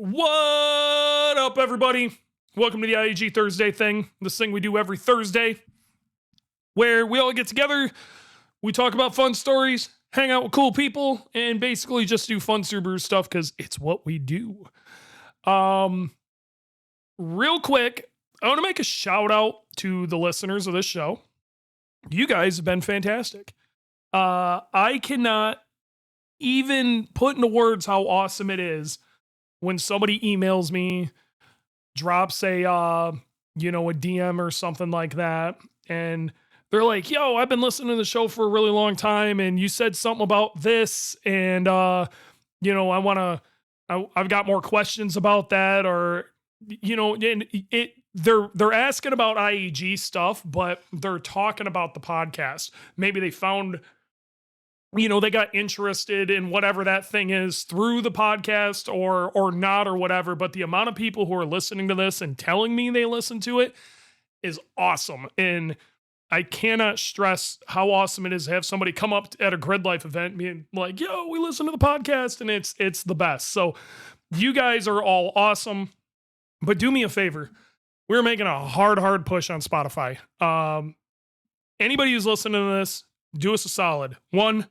What up, everybody? Welcome to the IAG Thursday thing. This thing we do every Thursday where we all get together, we talk about fun stories, hang out with cool people, and basically just do fun Subaru stuff because it's what we do. Real quick, I want to make a shout out to the listeners of this show. You guys have been fantastic. I cannot even put into words how awesome it is when somebody emails me, drops a DM or something like that, and they're like, yo, I've been listening to the show for a really long time, and you said something about this, and I've got more questions about that, or and they're asking about IAG stuff, but they're talking about the podcast. Maybe they found, they got interested in whatever that thing is through the podcast or not or whatever. But the amount of people who are listening to this and telling me they listen to it is awesome. And I cannot stress how awesome it is to have somebody come up at a Grid Life event being like, yo, we listen to the podcast, and it's the best. So you guys are all awesome, but do me a favor. We're making a hard push on Spotify. Anybody who's listening to this, do us a solid. One,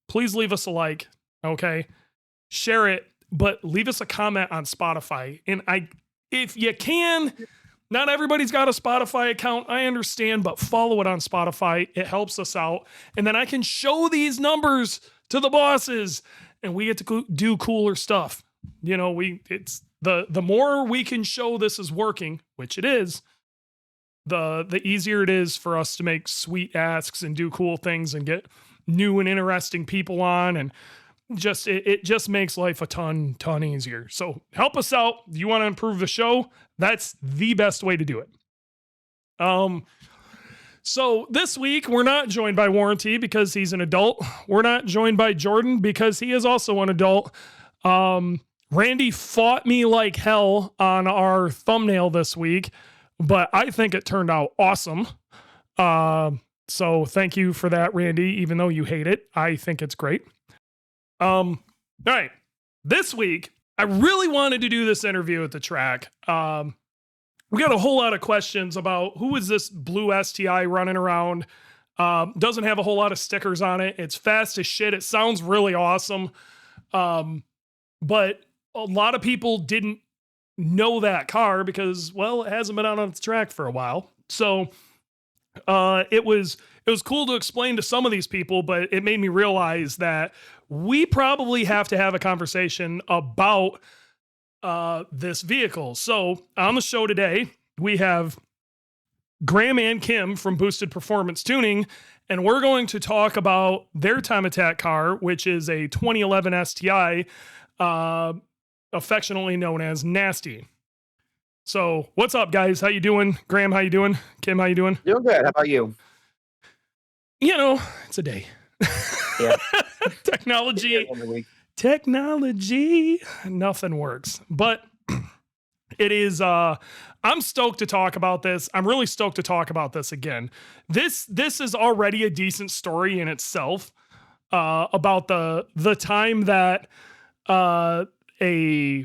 please leave us a like, okay? Share it, but leave us a comment on Spotify. And if you can, not everybody's got a Spotify account, I understand, but follow it on Spotify. It helps us out. And then I can show these numbers to the bosses, and we get to do cooler stuff. It's the more we can show this is working, which it is, the easier it is for us to make sweet asks and do cool things and get new and interesting people on, and it just makes life a ton easier. So help us out. You want to improve the show? That's the best way to do it. So this week we're not joined by Warranty because he's an adult. We're not joined by Jordan because he is also an adult. Randy fought me like hell on our thumbnail this week, but I think it turned out awesome. So thank you for that, Randy, even though you hate it. I think it's great. All right. This week, I really wanted to do this interview at the track. We got a whole lot of questions about who is this blue STI running around. Doesn't have a whole lot of stickers on it. It's fast as shit. It sounds really awesome. But a lot of people didn't know that car because, well, it hasn't been out on the track for a while. So it was cool to explain to some of these people, but it made me realize that we probably have to have a conversation about this vehicle. So on the show today, we have Graham and Kim from Boosted Performance Tuning, and we're going to talk about their time attack car, which is a 2011 STI, affectionately known as Nasty. So what's up, guys? How you doing? Graham, how you doing? Kim, how you doing? Doing good. How about you? It's a day. Yeah. Technology, nothing works. But it is, I'm stoked to talk about this. I'm really stoked to talk about this again. This is already a decent story in itself, about the time that a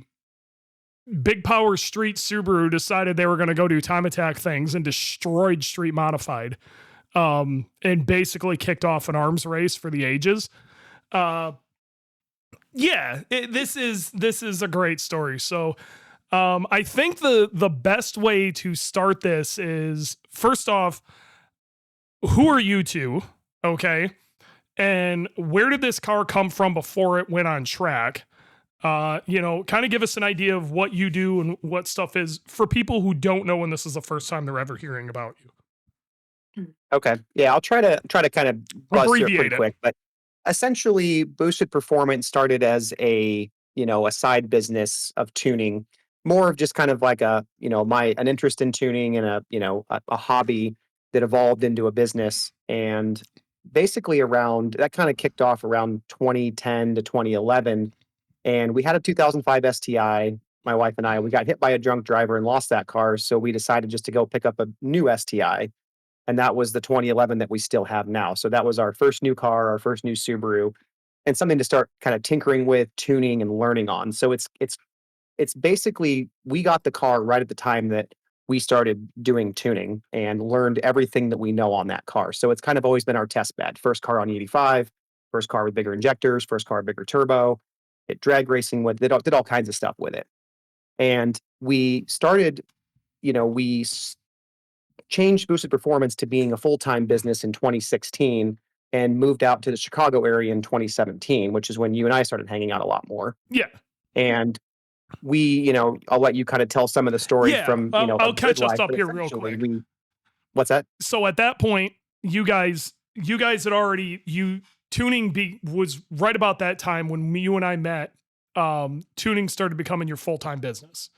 Big Power Street Subaru decided they were going to go do time attack things and destroyed Street Modified, and basically kicked off an arms race for the ages. This is a great story. So I think the best way to start this is, first off, who are you two? Okay. And where did this car come from before it went on track? Kind of give us an idea of what you do and what stuff is for people who don't know when this is the first time they're ever hearing about you. Okay. Yeah, I'll try to kind of buzz through it pretty quick. But essentially, Boosted Performance started as a side business of tuning, more of just kind of like an interest in tuning and a hobby that evolved into a business. And basically that kind of kicked off around 2010 to 2011. And we had a 2005 STI. My wife and we got hit by a drunk driver and lost that car. So we decided just to go pick up a new STI. And that was the 2011 that we still have now. So that was our first new car, our first new Subaru, and something to start kind of tinkering with, tuning and learning on. So it's it's basically, we got the car right at the time that we started doing tuning and learned everything that we know on that car. So it's kind of always been our test bed. First car on E85, first car with bigger injectors, first car bigger turbo. It drag racing with, did all kinds of stuff with it. And we started, we changed Boosted Performance to being a full-time business in 2016 and moved out to the Chicago area in 2017, which is when you and I started hanging out a lot more. Yeah. And we, I'll let you kind of tell some of the story from, I'll catch us up here real quick. What's that? So at that point, you guys had already, tuning was right about that time when you and I met. Tuning started becoming your full-time business.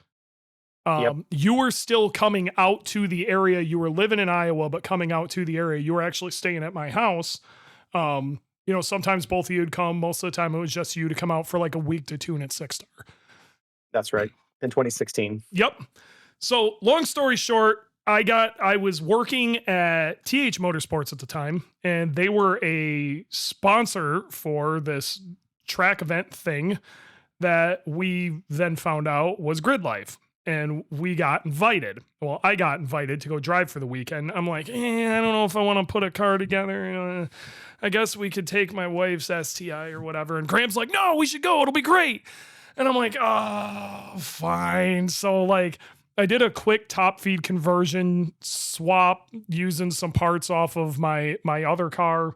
Yep. You were still coming out to the area. You were living in Iowa, but coming out to the area. You were actually staying at my house. Sometimes both of you would come. Most of the time, it was just you to come out for like a week to tune at 6-star. That's right. In 2016. Yep. So long story short, I was working at TH Motorsports at the time, and they were a sponsor for this track event thing that we then found out was Grid Life. And we got invited. Well, I got invited to go drive for the weekend. I'm like, I don't know if I want to put a car together. I guess we could take my wife's STI or whatever. And Graham's like, no, we should go. It'll be great. And I'm like, oh, fine. So like, I did a quick top feed conversion swap using some parts off of my other car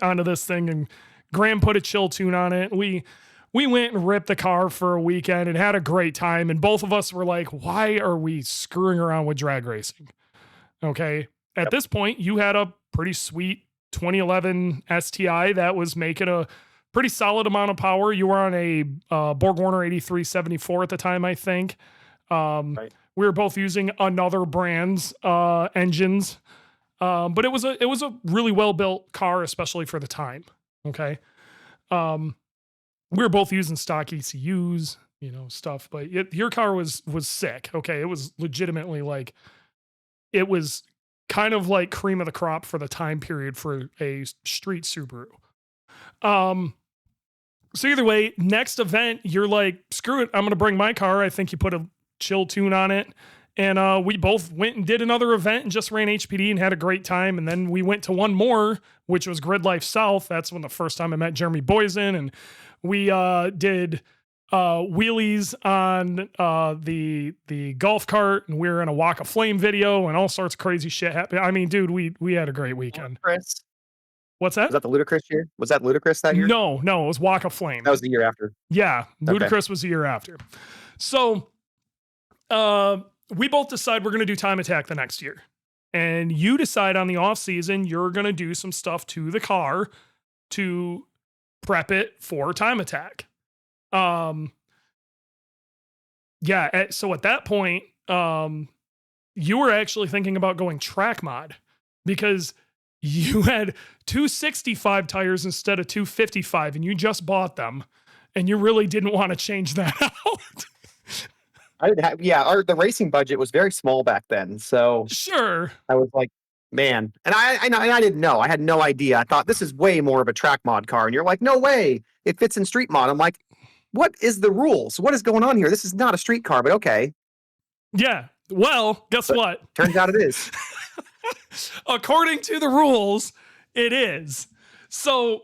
onto this thing. And Graham put a chill tune on it. We went and ripped the car for a weekend and had a great time. And both of us were like, why are we screwing around with drag racing? Okay. At this point, you had a pretty sweet 2011 STI that was making a pretty solid amount of power. You were on a BorgWarner 8374 at the time, I think. Right. We were both using another brand's engines. But it was a really well-built car, especially for the time. Okay. We were both using stock ECUs, stuff, but your car was sick. Okay. It was legitimately like, it was kind of like cream of the crop for the time period for a street Subaru. So either way, next event, you're like, screw it. I'm going to bring my car. I think you put a chill tune on it. And we both went and did another event and just ran HPD and had a great time. And then we went to one more, which was Grid Life South. That's when the first time I met Jeremy Boysen, and we did wheelies on the golf cart, and we were in a Walk of Flame video, and all sorts of crazy shit happened. I mean, dude, we had a great weekend. Chris. What's that? Was that the Ludicrous year? Was that Ludicrous that year? No, it was Walk of Flame. That was the year after. Yeah, Ludicrous was the year after. So we both decide we're going to do Time Attack the next year. And you decide on the off season, you're going to do some stuff to the car to prep it for Time Attack. So at that point, you were actually thinking about going track mod because you had 265 tires instead of 255, and you just bought them, and you really didn't want to change that out. The racing budget was very small back then. So sure. I was like, man, and I didn't know. I had no idea. I thought this is way more of a track mod car. And you're like, no way. It fits in street mod. I'm like, what is the rules? What is going on here? This is not a street car, but okay. Yeah. Well, guess what? Turns out it is. According to the rules, it is. So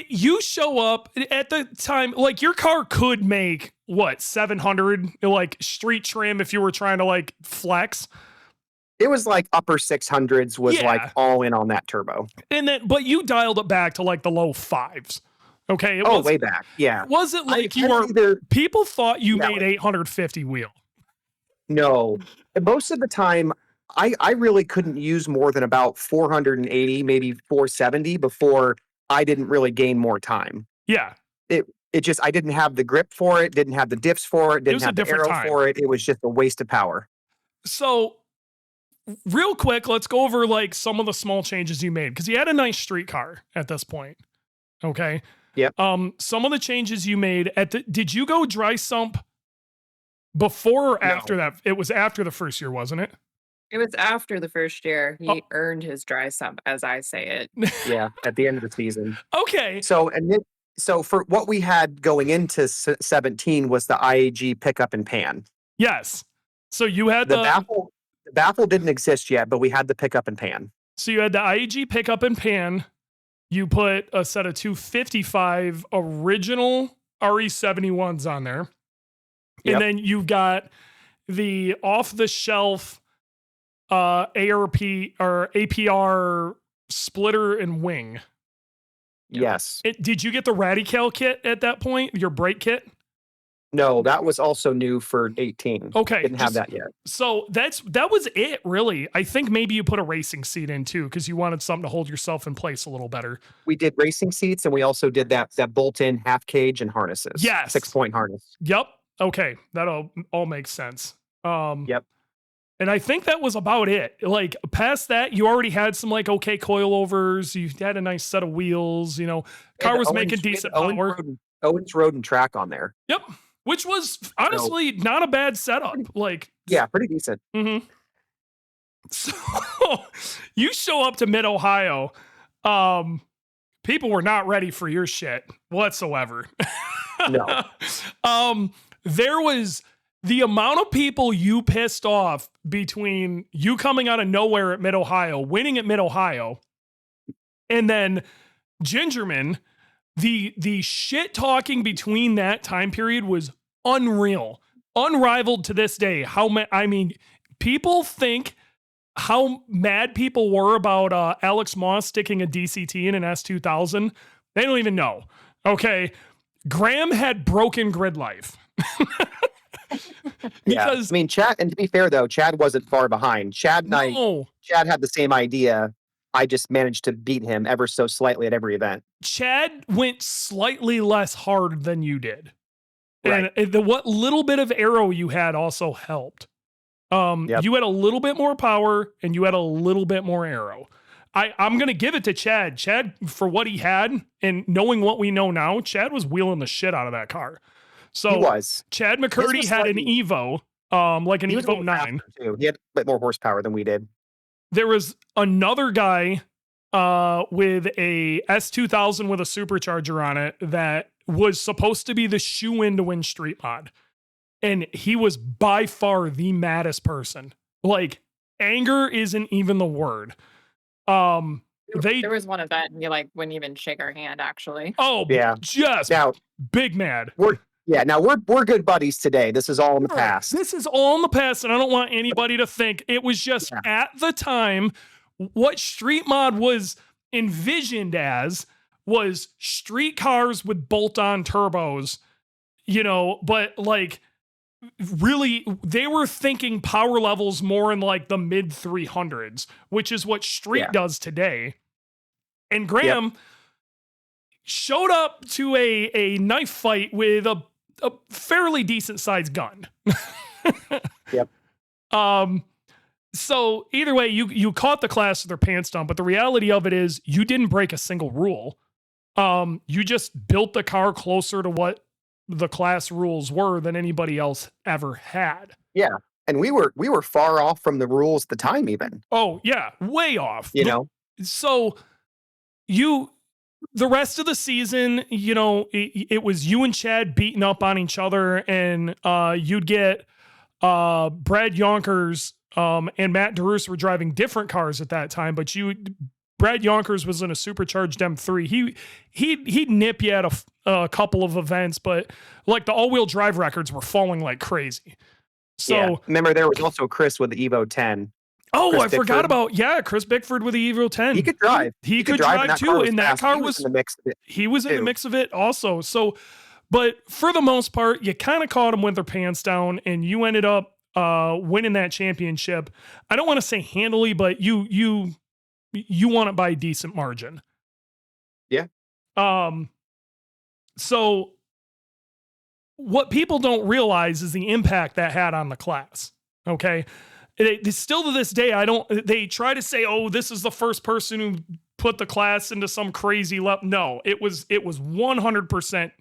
you show up at the time, like your car could make what, 700 like street trim if you were trying to like flex. It was like upper 600s was like all in on that turbo. And then, but you dialed it back to like the low fives. Okay. Way back. Yeah. Was it like people thought you made 850 wheel? No. Most of the time, I really couldn't use more than about 480, maybe 470 before I didn't really gain more time. Yeah. It just, I didn't have the grip for it, didn't have the diffs for it, didn't have the aero for it. It was just a waste of power. So real quick, let's go over like some of the small changes you made, because you had a nice street car at this point. Okay. Yeah. Some of the changes you made did you go dry sump before or after that? It was after the first year, wasn't it? It was after the first year. He earned his dry sump, as I say it. Yeah, at the end of the season. Okay. So, So for what we had going into 17 was the IAG pickup and pan. Yes. So you had the baffle didn't exist yet, but we had the pickup and pan. So you had the IAG pickup and pan. You put a set of 255 original RE71s on there. And then you've got the off-the-shelf ARP or APR splitter and wing. Yes. Did you get the Radical kit at that point? Your brake kit? No, that was also new for 18. Okay. Didn't have that yet. So that was it, really. I think maybe you put a racing seat in too, because you wanted something to hold yourself in place a little better. We did racing seats, and we also did that bolt-in half cage and harnesses. Yes. 6-point harness. Yep. Okay. That all makes sense. Yep. And I think that was about it. Like past that, you already had some like okay coilovers. You had a nice set of wheels. You know, car was making decent power. Owens Road and track on there. Yep. Which was honestly not a bad setup. Like, yeah, pretty decent. Mm-hmm. So you show up to Mid Ohio. People were not ready for your shit whatsoever. No. There was the amount of people you pissed off between you coming out of nowhere at Mid Ohio, winning at Mid Ohio, and then Gingerman. The shit talking between that time period was unreal, unrivaled to this day. I mean, people think how mad people were about Alex Moss sticking a DCT in an S2000. They don't even know. Okay, Graham had broken grid life. Yeah, I mean, Chad. And to be fair, though, Chad wasn't far behind. Chad had the same idea. I just managed to beat him ever so slightly at every event. Chad went slightly less hard than you did. Right. And what little bit of arrow you had also helped. You had a little bit more power and you had a little bit more arrow. I'm going to give it to Chad. Chad, for what he had and knowing what we know now, Chad was wheeling the shit out of that car. So he was. Chad McCurdy had an Evo, like an Evo 9. Too. He had a bit more horsepower than we did. There was another guy with a S2000 with a supercharger on it that was supposed to be the shoe-in to win Street Mod. And he was by far the maddest person. Like, anger isn't even the word. There was one event and you like wouldn't even shake our hand, actually. Oh, yeah. Just now, big mad. Now we're good buddies today. This is all in the past. This is all in the past, and I don't want anybody to think it was just at the time what Street Mod was envisioned as was street cars with bolt-on turbos, you know, but like really they were thinking power levels more in like the mid 300s, which is what street does today. And Graham showed up to a knife fight with a fairly decent sized gun. So either way, you caught the class with their pants down, but the reality of it is you didn't break a single rule. You just built the car closer to what the class rules were than anybody else ever had. Yeah. And we were far off from the rules at the time even. Oh yeah, way off. You know? So the rest of the season, you know, it was you and Chad beating up on each other, and you'd get Brad Yonkers and Matt DeRoos were driving different cars at that time, but Brad Yonkers was in a supercharged M3. He'd nip you at a couple of events, but like the all-wheel drive records were falling like crazy. So remember there was also Chris with the Evo 10. Oh, Chris Bickford. Forgot about Chris Bickford with the Evo 10. He could drive. He could drive too, and that car was in the mix of it. He was in the mix of it also. So, but for the most part, you kind of caught them with their pants down, and you ended up winning that championship. I don't want to say handily, but you won it by a decent margin. Yeah. So what people don't realize is the impact that had on the class. Okay. Still to this day, they try to say, oh, this is the first person who put the class into some crazy level. No, it was 100%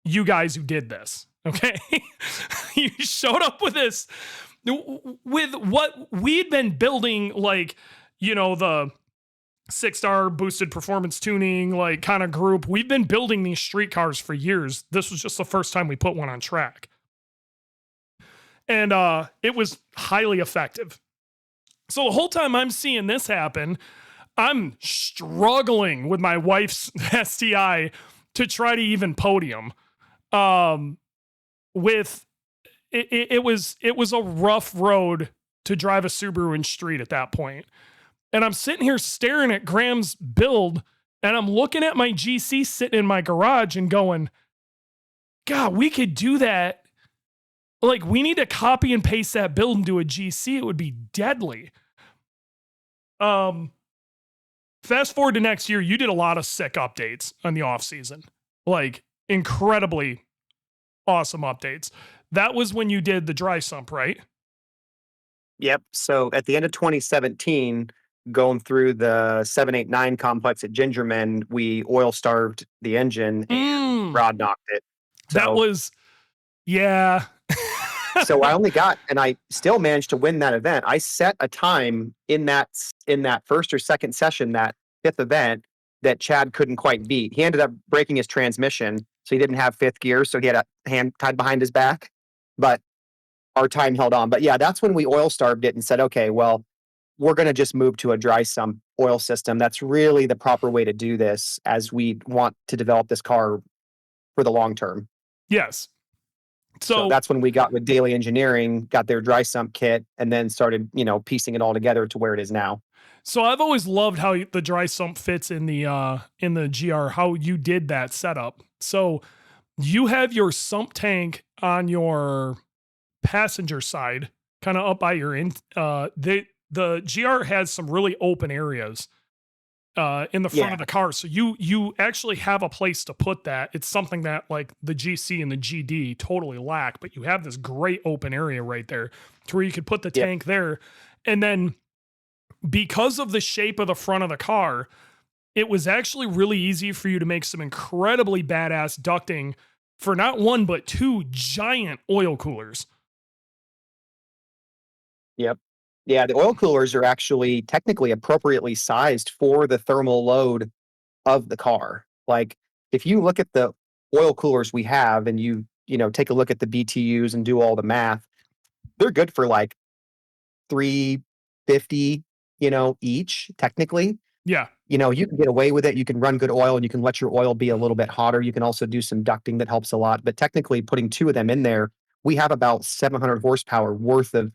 you guys who did this. Okay. You showed up with this, with what we'd been building, like, you know, 6-star boosted performance tuning, like kind of group. We've been building these street cars for years. This was just the first time we put one on track. And it was highly effective. So the whole time I'm seeing this happen, I'm struggling with my wife's STI to try to even podium. With it was a rough road to drive a Subaru in street at that point. And I'm sitting here staring at Graham's build, and I'm looking at my GC sitting in my garage and going, God, we could do that. Like, we need to copy and paste that build into a GC. It would be deadly. Fast forward to next year, you did a lot of sick updates on the off season, like incredibly awesome updates. That was when you did the dry sump, right? Yep. So at the end of 2017, going through the 789 complex at Gingerman, we oil starved the engine and rod knocked it. So, that was, yeah. So I only got, and I still managed to win that event. I set a time in that first or second session, that fifth event, that Chad couldn't quite beat. He ended up breaking his transmission, so he didn't have fifth gear, so he had a hand tied behind his back. But our time held on. But yeah, that's when we oil starved it and said, okay, well, we're going to just move to a dry sump oil system. That's really the proper way to do this, as we want to develop this car for the long term. Yes. So that's when we got with Daily Engineering, got their dry sump kit, and then started, piecing it all together to where it is now. So I've always loved how the dry sump fits in the GR, how you did that setup. So you have your sump tank on your passenger side, kind of up by your the GR has some really open areas in the front of the car. So you actually have a place to put that. It's something that like the GC and the GD totally lack, but you have this great open area right there to where you could put the tank there. And then because of the shape of the front of the car, it was actually really easy for you to make some incredibly badass ducting for not one, but two giant oil coolers. Yep. Yeah, the oil coolers are actually technically appropriately sized for the thermal load of the car. Like, if you look at the oil coolers we have and you take a look at the BTUs and do all the math, they're good for like 350, each technically. Yeah. You can get away with it. You can run good oil and you can let your oil be a little bit hotter. You can also do some ducting that helps a lot. But technically, putting two of them in there, we have about 700 horsepower worth of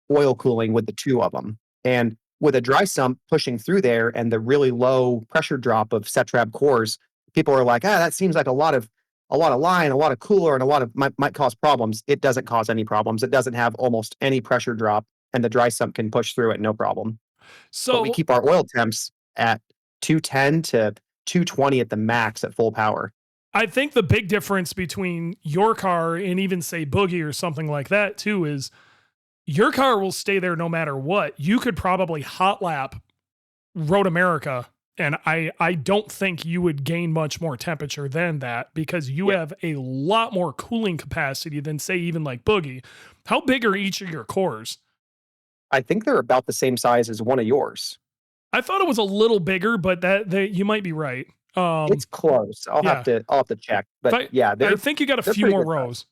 oil cooling with the two of them. And with a dry sump pushing through there and the really low pressure drop of Cetrab cores, people are like, that seems like a lot of line, a lot of cooler, and a lot of might cause problems. It doesn't cause any problems. It doesn't have almost any pressure drop, and the dry sump can push through it no problem. But we keep our oil temps at 210 to 220 at the max at full power. I think the big difference between your car and even say Boogey or something like that too is your car will stay there no matter what. You could probably hot lap Road America, and I don't think you would gain much more temperature than that because you have a lot more cooling capacity than say even like Boogey. How big are each of your cores? I think they're about the same size as one of yours. I thought it was a little bigger, but you might be right. It's close. I'll have to check. But I think you got a few more rows.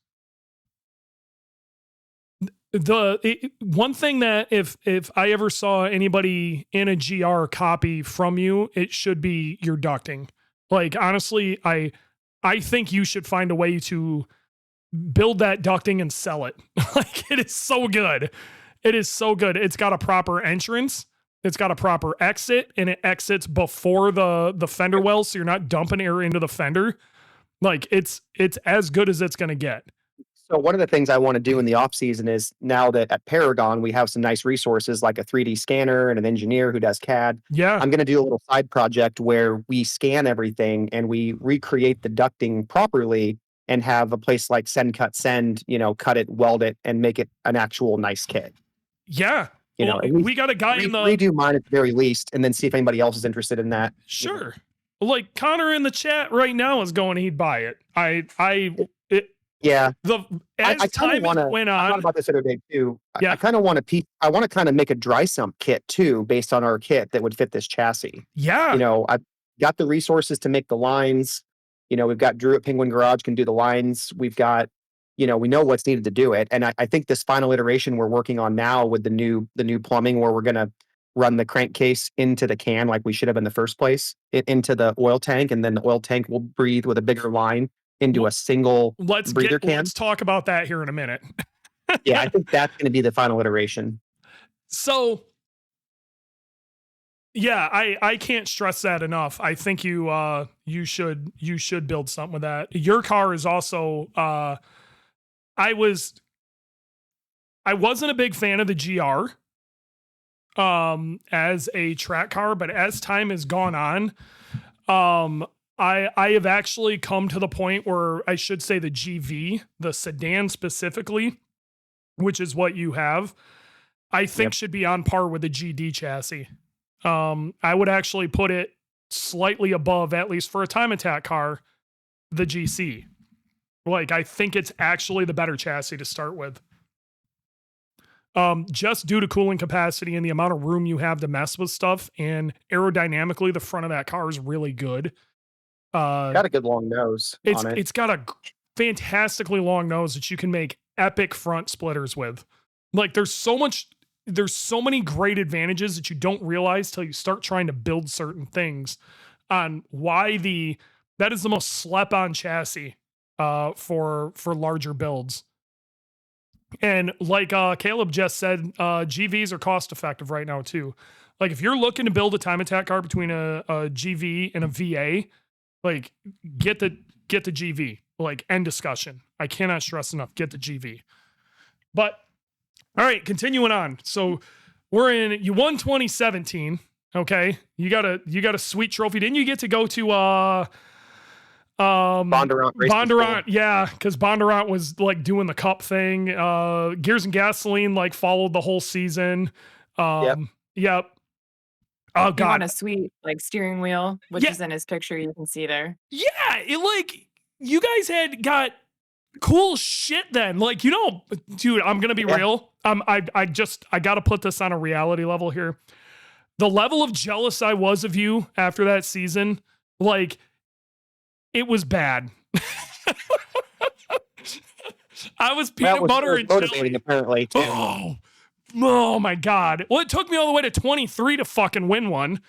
One thing that if I ever saw anybody in a GR copy from you, it should be your ducting. Like, honestly, I think you should find a way to build that ducting and sell it. Like, it is so good. It is so good. It's got a proper entrance. It's got a proper exit, and it exits before the fender well, so you're not dumping air into the fender. Like, it's as good as it's going to get. So one of the things I want to do in the off season is, now that at Paragon we have some nice resources like a 3D scanner and an engineer who does CAD. Yeah. I'm going to do a little side project where we scan everything and we recreate the ducting properly and have a place like Send, Cut, cut it, weld it, and make it an actual nice kit. Yeah. We got a guy in the redo mine at the very least, and then see if anybody else is interested in that. Sure. Like Connor in the chat right now is going, he'd buy it. Yeah. As time went on, I thought about this the other day too. Yeah. I kind of want to kind of make a dry sump kit too, based on our kit that would fit this chassis. Yeah. You know, I've got the resources to make the lines. You know, we've got Drew at Penguin Garage can do the lines. We've got, you know, we know what's needed to do it. And I think this final iteration we're working on now with the new plumbing, where we're going to run the crankcase into the can like we should have in the first place, into the oil tank, and then the oil tank will breathe with a bigger line into a single breather can. Let's talk about that here in a minute. Yeah, I think that's going to be the final iteration. So, yeah, I can't stress that enough. I think you should build something with that. Your car is also I wasn't a big fan of the GR as a track car, but as time has gone on, I have actually come to the point where I should say the GV, the sedan specifically, which is what you have, I think should be on par with the GD chassis. I would actually put it slightly above, at least for a time attack car, the GC. Like, I think it's actually the better chassis to start with. Just due to cooling capacity and the amount of room you have to mess with stuff, and aerodynamically, the front of that car is really good. Got a good long nose on it. It's got a fantastically long nose that you can make epic front splitters with. Like, there's so many great advantages that you don't realize till you start trying to build certain things on why that is the most slept on chassis for larger builds. And like Caleb just said, GVs are cost effective right now too. Like, if you're looking to build a time attack car between a GV and a VA, like, get the GV. Like, end discussion. I cannot stress enough, get the GV. But all right, continuing on. So you won 2017. Okay, you got a sweet trophy. Didn't you get to go to Bondurant, yeah, because Bondurant was like doing the cup thing. Gears and Gasoline like followed the whole season. Yep. Oh God, he won a sweet like steering wheel, which is in his picture. You can see there. Yeah, you guys had got cool shit then. Like, you know, dude, I'm gonna be real. I got to put this on a reality level here. The level of jealous I was of you after that season, like, it was bad. I was peanut butter and jelly. Apparently, too. Oh my God. Well, it took me all the way to 23 to fucking win one.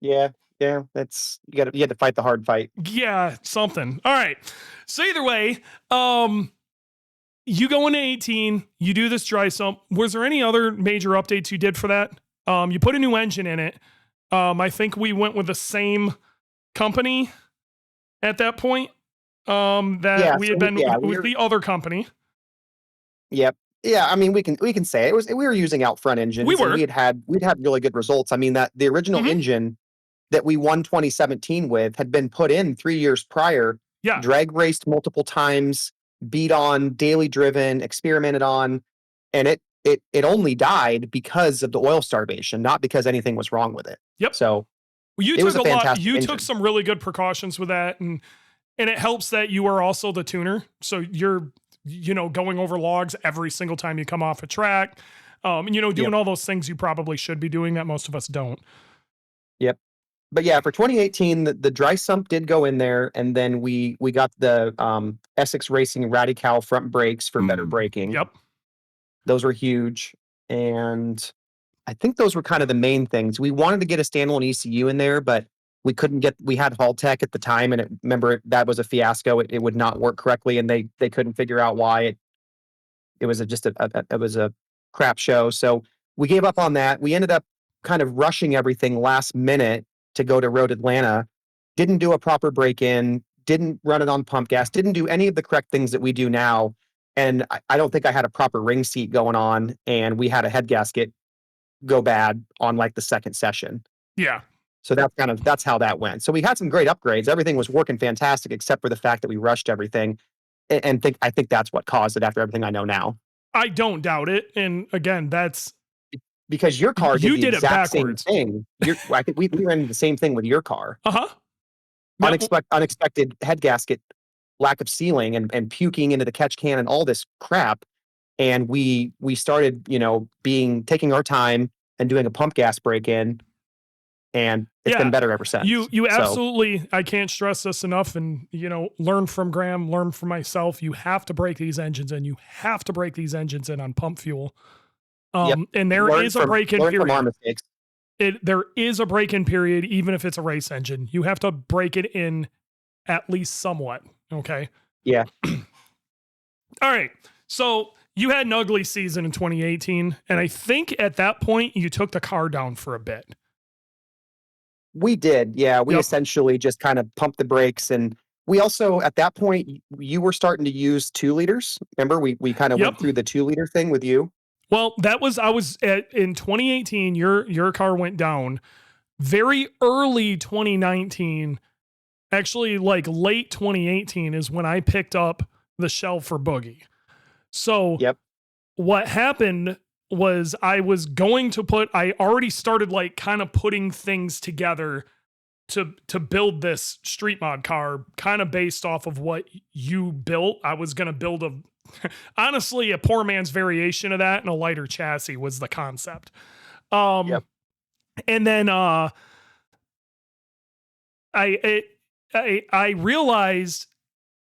Yeah. That's you had to fight the hard fight. Yeah, something. All right. So either way, you go into 18, you do this dry sump. Was there any other major updates you did for that? You put a new engine in it. I think we went with the same company at that point. We had been with the other company. Yep. Yeah, I mean, we can say it was, we were using out front engines. We'd had really good results. I mean, that the original engine that we won 2017 with had been put in 3 years prior. Yeah. Drag raced multiple times, beat on, daily driven, experimented on, and it only died because of the oil starvation, not because anything was wrong with it. Yep. So you took some really good precautions with that, and it helps that you are also the tuner. So you're, going over logs every single time you come off a track, doing all those things you probably should be doing that most of us don't. Yep. But yeah, for 2018, the dry sump did go in there, and then we got the Essex Racing Radical front brakes for better braking. Yep. Those were huge. And I think those were kind of the main things. We wanted to get a standalone ECU in there, but we had Haltech at the time, and remember that was a fiasco. It would not work correctly, and they couldn't figure out why. It was a crap show. So we gave up on that. We ended up kind of rushing everything last minute to go to Road Atlanta. Didn't do a proper break-in, didn't run it on pump gas, didn't do any of the correct things that we do now. And I don't think I had a proper ring seat going on, and we had a head gasket go bad on like the second session. Yeah. So that's how that went. So we had some great upgrades. Everything was working fantastic, except for the fact that we rushed everything. And I think that's what caused it, after everything I know now. I don't doubt it. And again, that's because your car did the exact same backwards. thing. I think we ran the same thing with your car. Uh-huh. Unexpected head gasket lack of sealing and puking into the catch can and all this crap. And we started, taking our time and doing a pump gas break-in, and it's been better ever since. You absolutely, I can't stress this enough, and learn from Graham, learn from myself. You have to break these engines in. You have to break these engines in on pump fuel. And there is a break-in period. From our mistakes. There is a break-in period, even if it's a race engine. You have to break it in at least somewhat. Okay. Yeah. All right. So you had an ugly season in 2018, and I think at that point you took the car down for a bit. We did. Yeah. We essentially just kind of pumped the brakes, and we also, at that point, you were starting to use 2 liters. Remember, we kind of went through the 2-liter thing with you. Well, in 2018, your car went down. Very early 2019, actually like late 2018 is when I picked up the shell for Boogey. So what happened was I already started like kind of putting things together to build this street mod car, kind of based off of what you built. I was going to build honestly, a poor man's variation of that, and a lighter chassis was the concept. And then I realized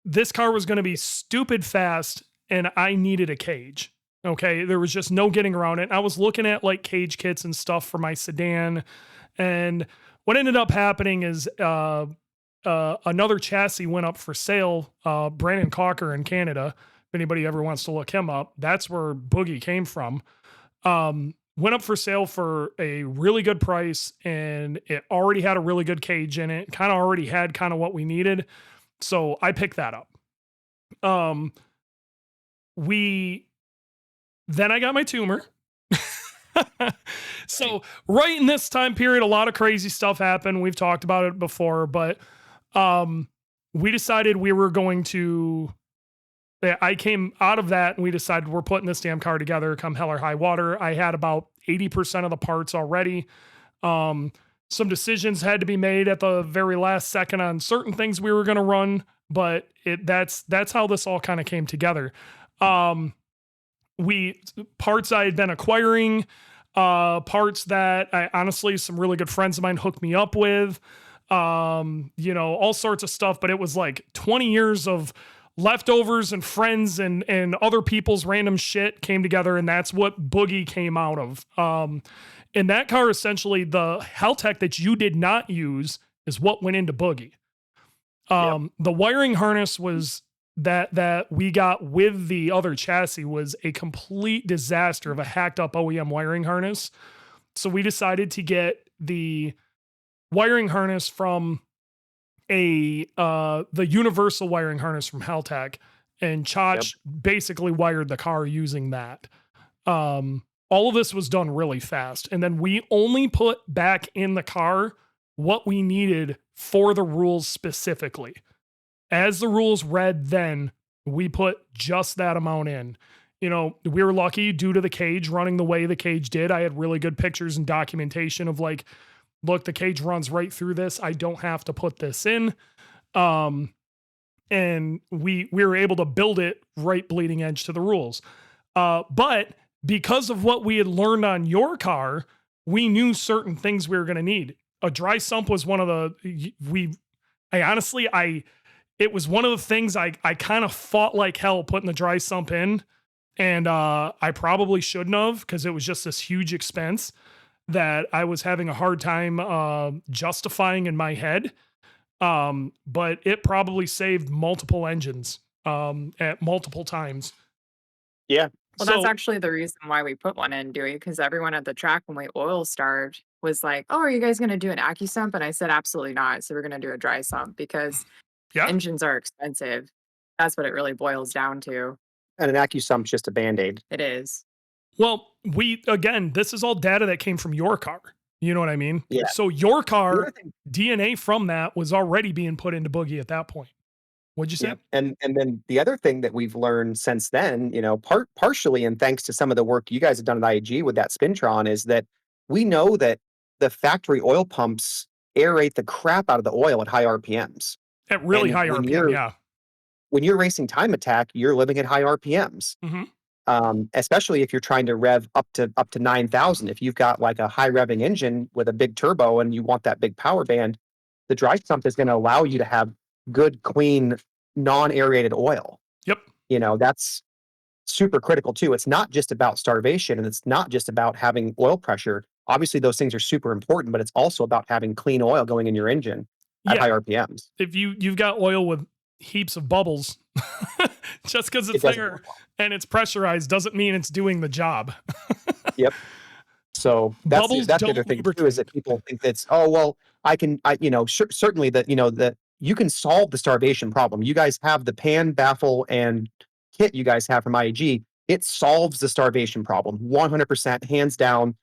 this car was going to be stupid fast, and I needed a cage. Okay, there was just no getting around it. I was looking at like cage kits and stuff for my sedan, and what ended up happening is another chassis went up for sale. Brandon Cocker in Canada. Anybody ever wants to look him up, that's where Boogey came from. Went up for sale for a really good price, and it already had a really good cage in it. Kind of already had kind of what we needed. So I picked that up. Then I got my tumor. So right in this time period, a lot of crazy stuff happened. We've talked about it before, but we decided we were going to, I came out of that and we decided we're putting this damn car together come hell or high water. I had about 80% of the parts already. Some decisions had to be made at the very last second on certain things we were going to run, but that's how this all kind of came together. Parts I had been acquiring, parts that I honestly, some really good friends of mine hooked me up with, all sorts of stuff, but it was like 20 years of leftovers and friends and other people's random shit came together. And that's what Boogey came out of. In that car, essentially the Haltech that you did not use is what went into Boogey. The wiring harness was that we got with the other chassis was a complete disaster of a hacked up OEM wiring harness. So we decided to get the wiring harness from the universal wiring harness from Haltech, and Chach basically wired the car using that. All of this was done really fast. And then we only put back in the car what we needed for the rules specifically. As the rules read then, we put just that amount in. We were lucky due to the cage running the way the cage did. I had really good pictures and documentation of like, look, the cage runs right through this. I don't have to put this in. And we were able to build it right bleeding edge to the rules. But because of what we had learned on your car, we knew certain things we were going to need. A dry sump was one of it was one of the things I kind of fought like hell putting the dry sump in. And I probably shouldn't have, because it was just this huge expense that I was having a hard time justifying in my head. But it probably saved multiple engines at multiple times. Yeah. Well, that's actually the reason why we put one in, Dewey, because everyone at the track when we oil starved was like, oh, are you guys going to do an AccuSump? And I said, absolutely not. So we're going to do a dry sump because engines are expensive. That's what it really boils down to. And an AccuSump's just a Band-Aid. It is. Well, this is all data that came from your car. You know what I mean? Yeah. So your car, DNA from that was already being put into Boogey at that point. What'd you say? Yeah. And then the other thing that we've learned since then, partially and thanks to some of the work you guys have done at IAG with that Spintron, is that we know that the factory oil pumps aerate the crap out of the oil at high RPMs. At really high RPM, yeah. when you're racing time attack, you're living at high RPMs. Especially if you're trying to rev up to 9,000. If you've got like a high revving engine with a big turbo and you want that big power band, the dry sump is going to allow you to have good, clean, non-aerated oil. Yep. That's super critical too. It's not just about starvation, and it's not just about having oil pressure. Obviously, those things are super important, but it's also about having clean oil going in your engine at high RPMs. If you've got oil with heaps of bubbles, just because it's there and it's pressurized doesn't mean it's doing the job. Yep. So that's the other thing too, is that people think that's, certainly that you can solve the starvation problem. You guys have the pan, baffle, and kit you guys have from IAG. It solves the starvation problem 100%, hands down,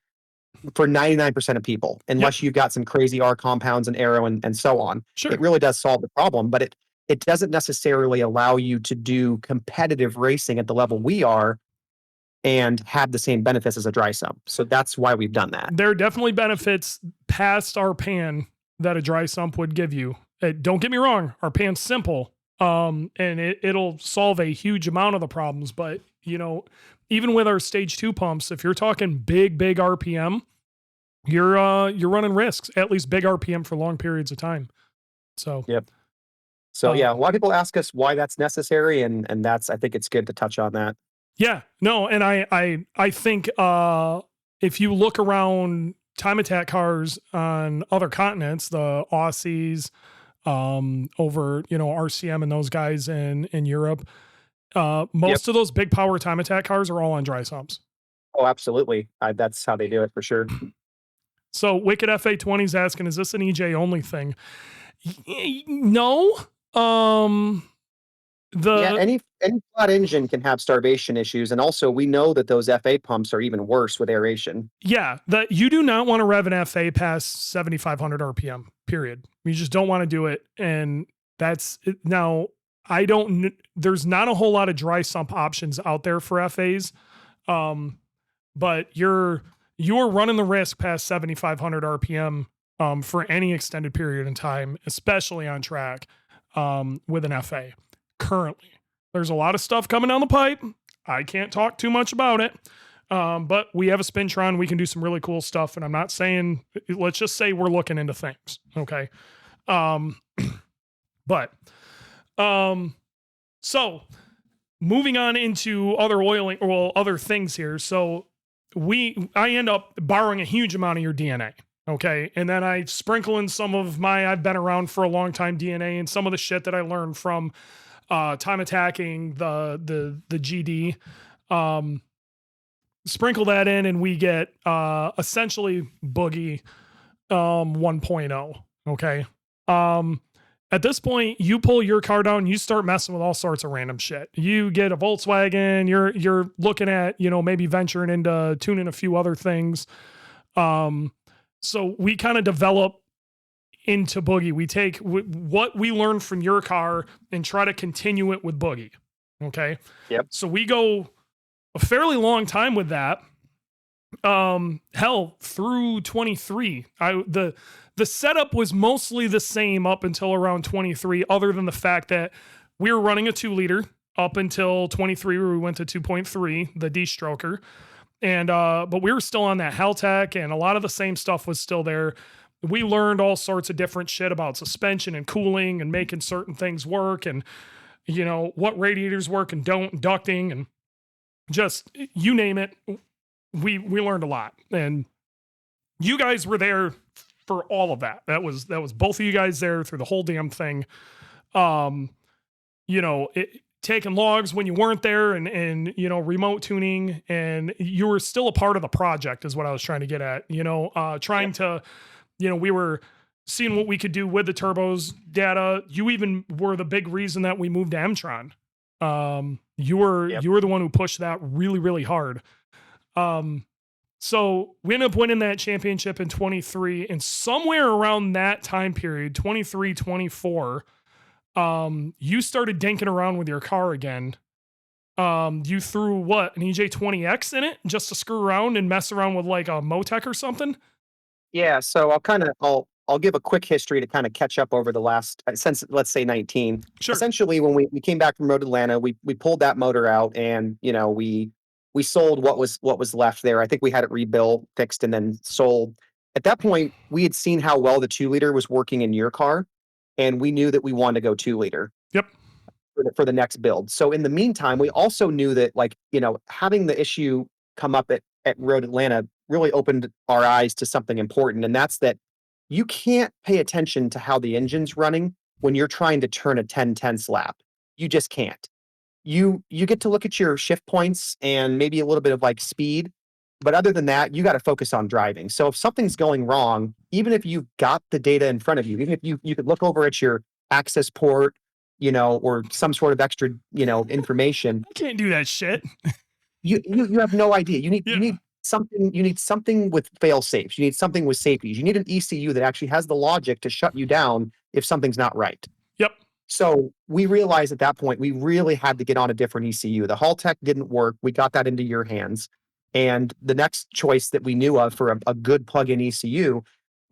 for 99% of people, unless you've got some crazy R compounds and aero and so on. Sure. It really does solve the problem, but it doesn't necessarily allow you to do competitive racing at the level we are and have the same benefits as a dry sump. So that's why we've done that. There are definitely benefits past our pan that a dry sump would give you. Don't get me wrong, our pan's simple, and it'll solve a huge amount of the problems. But even with our stage 2 pumps, if you're talking big RPM, you're running risks. At least big RPM for long periods of time. So yep. So a lot of people ask us why that's necessary, and that's, I think it's good to touch on that. Yeah, no, and I think if you look around time attack cars on other continents, the Aussies, over RCM and those guys in Europe, most of those big power time attack cars are all on dry sumps. Oh, absolutely. That's how they do it for sure. So Wicked FA20 is asking, is this an EJ only thing? No. Any flat engine can have starvation issues, and also we know that those FA pumps are even worse with aeration. Yeah, that you do not want to rev an FA past 7,500 RPM. Period. You just don't want to do it, and that's it. Now there's not a whole lot of dry sump options out there for FAs, but you're running the risk past 7,500 RPM for any extended period in time, especially on track with an FA. Currently, there's a lot of stuff coming down the pipe. I can't talk too much about it, but we have a Spintron. We can do some really cool stuff, and I'm not saying, let's just say we're looking into things. Okay. So moving on into other things here. So I end up borrowing a huge amount of your DNA. Okay. And then I sprinkle in some of I've been around for a long time DNA and some of the shit that I learned from time attacking the GD, sprinkle that in, and we get essentially Boogey 1.0. Okay. At this point, you pull your car down, you start messing with all sorts of random shit. You get a Volkswagen, you're looking at, maybe venturing into tuning a few other things. So we kind of develop into Boogey. We take what we learned from your car and try to continue it with Boogey. Okay. Yep. So we go a fairly long time with that. Hell, through 23. The setup was mostly the same up until around 23, other than the fact that we were running a 2-liter up until 23, where we went to 2.3, the D-stroker. And, but we were still on that Haltech, and a lot of the same stuff was still there. We learned all sorts of different shit about suspension and cooling and making certain things work, and, what radiators work and don't, ducting, and just, you name it. We learned a lot, and you guys were there for all of that. That was both of you guys there through the whole damn thing. Taking logs when you weren't there, and remote tuning, and you were still a part of the project is what I was trying to get at. We were seeing what we could do with the turbos data. You even were the big reason that we moved to Mtron. You were the one who pushed that really, really hard. So we ended up winning that championship in 23, and somewhere around that time period, 23, 24, you started dinking around with your car again. You threw an EJ20X in it just to screw around and mess around with like a Motec or something? Yeah, so I'll I'll give a quick history to kind of catch up over the last since let's say 19. Sure. Essentially, when we came back from Road Atlanta, we pulled that motor out, and we sold what was left there. I think we had it rebuilt, fixed, and then sold. At that point, we had seen how well the 2-liter was working in your car, and we knew that we wanted to go 2-liter. Yep. For the next build. So in the meantime, we also knew that having the issue come up at Road Atlanta really opened our eyes to something important, and that's that you can't pay attention to how the engine's running when you're trying to turn a 10/10 lap. You just can't. You get to look at your shift points and maybe a little bit of speed, but other than that, you got to focus on driving. So if something's going wrong, even if you've got the data in front of you, even if you could look over at your access port, or some sort of extra, information. I can't do that shit. You have no idea. You need something with fail safes. You need something with safeties. You need an ECU that actually has the logic to shut you down if something's not right. Yep. So we realized at that point we really had to get on a different ECU. The Haltech didn't work. We got that into your hands. And the next choice that we knew of for a good plug-in ECU,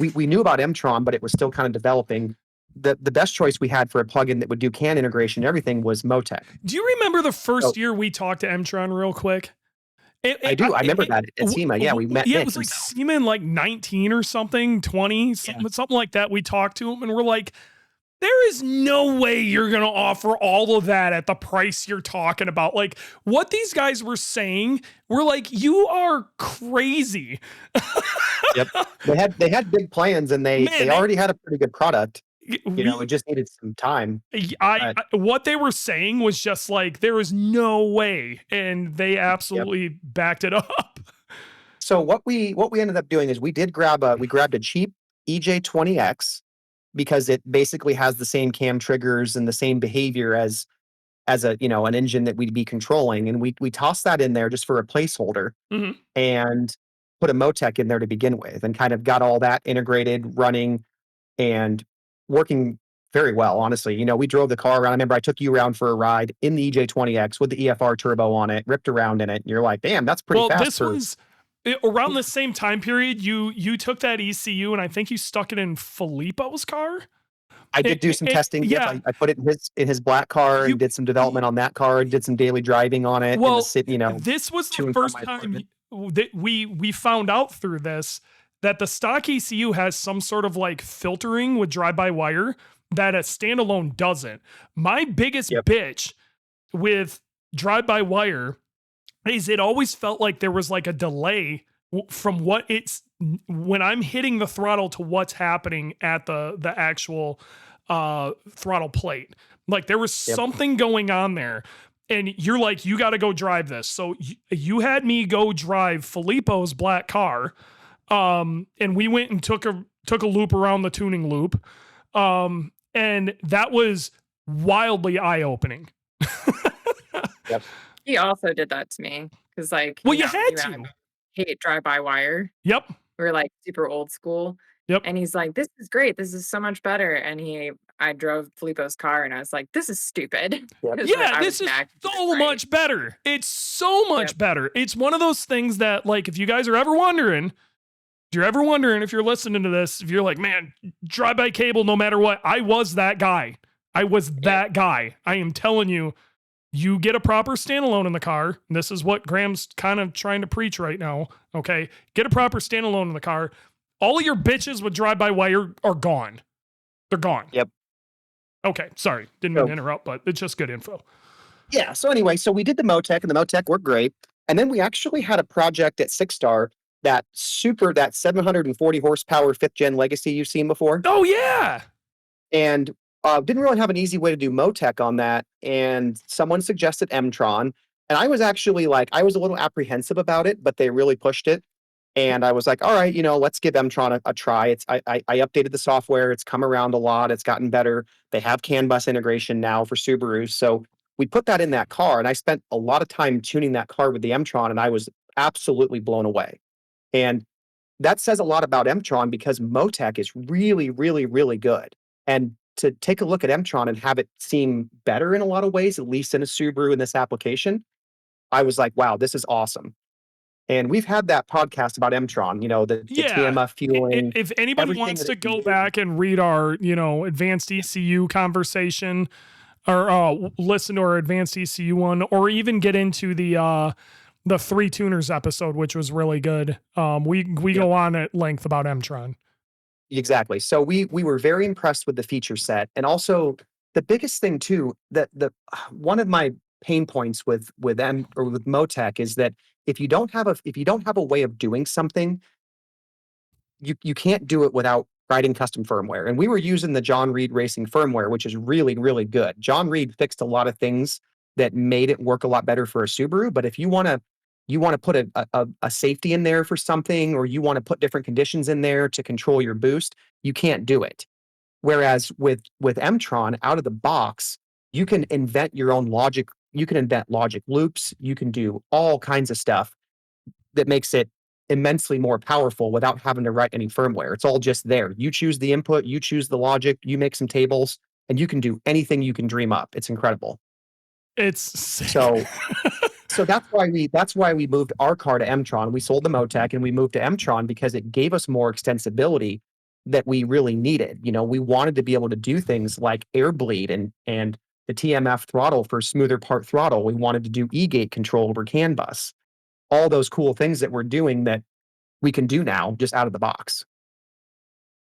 we knew about M-tron, but it was still kind of developing. The best choice we had for a plugin that would do CAN integration and everything was Motec. Do you remember the first year we talked to M-tron real quick? I do. I remember that at SEMA. Yeah, we met. Yeah, it was like SEMA in 19 or something, 20, something like that. We talked to him and we're like, there is no way you're going to offer all of that at the price you're talking about. Like what these guys were saying, we're like, you are crazy. Yep. They had big plans, and they already had a pretty good product. It just needed some time. What they were saying was just like, there is no way. And they absolutely backed it up. So what we ended up doing is we grabbed a cheap EJ20X, because it basically has the same cam triggers and the same behavior as an engine that we'd be controlling. And we tossed that in there just for a placeholder, and put a Motec in there to begin with, and kind of got all that integrated, running, and working very well, honestly. We drove the car around. I remember I took you around for a ride in the EJ20X with the EFR turbo on it, ripped around in it. And you're like, damn, that's pretty fast. This was around the same time period. You took that ECU and I think you stuck it in Filippo's car. I did do some testing. Yeah. Yep, I put it in his black car and did some development on that car, did some daily driving on it. Well, in the city, this was the first time that we found out through this that the stock ECU has some sort of filtering with drive-by-wire that a standalone doesn't. My biggest bitch with drive-by-wire is it always felt like there was a delay from when I'm hitting the throttle to what's happening at the actual throttle plate. There was something going on there. And you're like, you got to go drive this. So you had me go drive Filippo's black car. And we went and took a loop around the tuning loop. And that was wildly eye-opening. Yep. He also did that to me. Because you had to. Hate drive-by-wire. Yep. We were super old school. Yep. And he's like, this is great. This is so much better. And I drove Filippo's car and I was like, this is stupid. Yep. Yeah, this is so much better. It's so much better. It's one of those things that if you guys are ever wondering, if you're listening to this, if you're like, man, drive-by cable no matter what, I was that guy. I am telling you, you get a proper standalone in the car. And this is what Graham's kind of trying to preach right now. Okay. Get a proper standalone in the car. All of your bitches with drive-by-wire are gone. They're gone. Yep. Okay. Sorry. Didn't mean to interrupt, but it's just good info. Yeah. So anyway, we did the Motec, and the Motec worked great. And then we actually had a project at Six Star, that 740 horsepower 5th gen Legacy you've seen before. Oh yeah. And didn't really have an easy way to do Motec on that. And someone suggested M-tron. And I was actually I was a little apprehensive about it, but they really pushed it. And I was like, all right, let's give M-tron a try. I updated the software. It's come around a lot. It's gotten better. They have CAN bus integration now for Subaru. So we put that in that car. And I spent a lot of time tuning that car with the M-tron. And I was absolutely blown away. And that says a lot about M-tron, because Motec is really, really, really good. And to take a look at M-tron and have it seem better in a lot of ways, at least in a Subaru in this application, I was like, wow, this is awesome. And we've had that podcast about Mtron, the TMF fueling. If anybody wants to go back and read our, advanced ECU conversation, or listen to our advanced ECU one, or even get into the 3 tuners episode, which was really good. We go on at length about Mtron. Exactly. So we were very impressed with the feature set, and also the biggest thing too, that one of my pain points with Motec is that if you don't have a way of doing something, you can't do it without writing custom firmware. And we were using the John Reed Racing firmware, which is really, really good. John Reed fixed a lot of things that made it work a lot better for a Subaru. But if you want to put a safety in there for something, or you want to put different conditions in there to control your boost, you can't do it. Whereas with Mtron, out of the box, you can invent your own logic. You can invent logic loops. You can do all kinds of stuff that makes it immensely more powerful without having to write any firmware. It's all just there. You choose the input, you choose the logic, you make some tables, and you can do anything you can dream up. It's incredible. It's sick. So that's why we moved our car to Mtron. We sold the Motec and we moved to Mtron because it gave us more extensibility that we really needed. We wanted to be able to do things like air bleed and the TMF throttle for smoother part throttle. We wanted to do E-gate control over CAN bus. All those cool things that we're doing that we can do now just out of the box.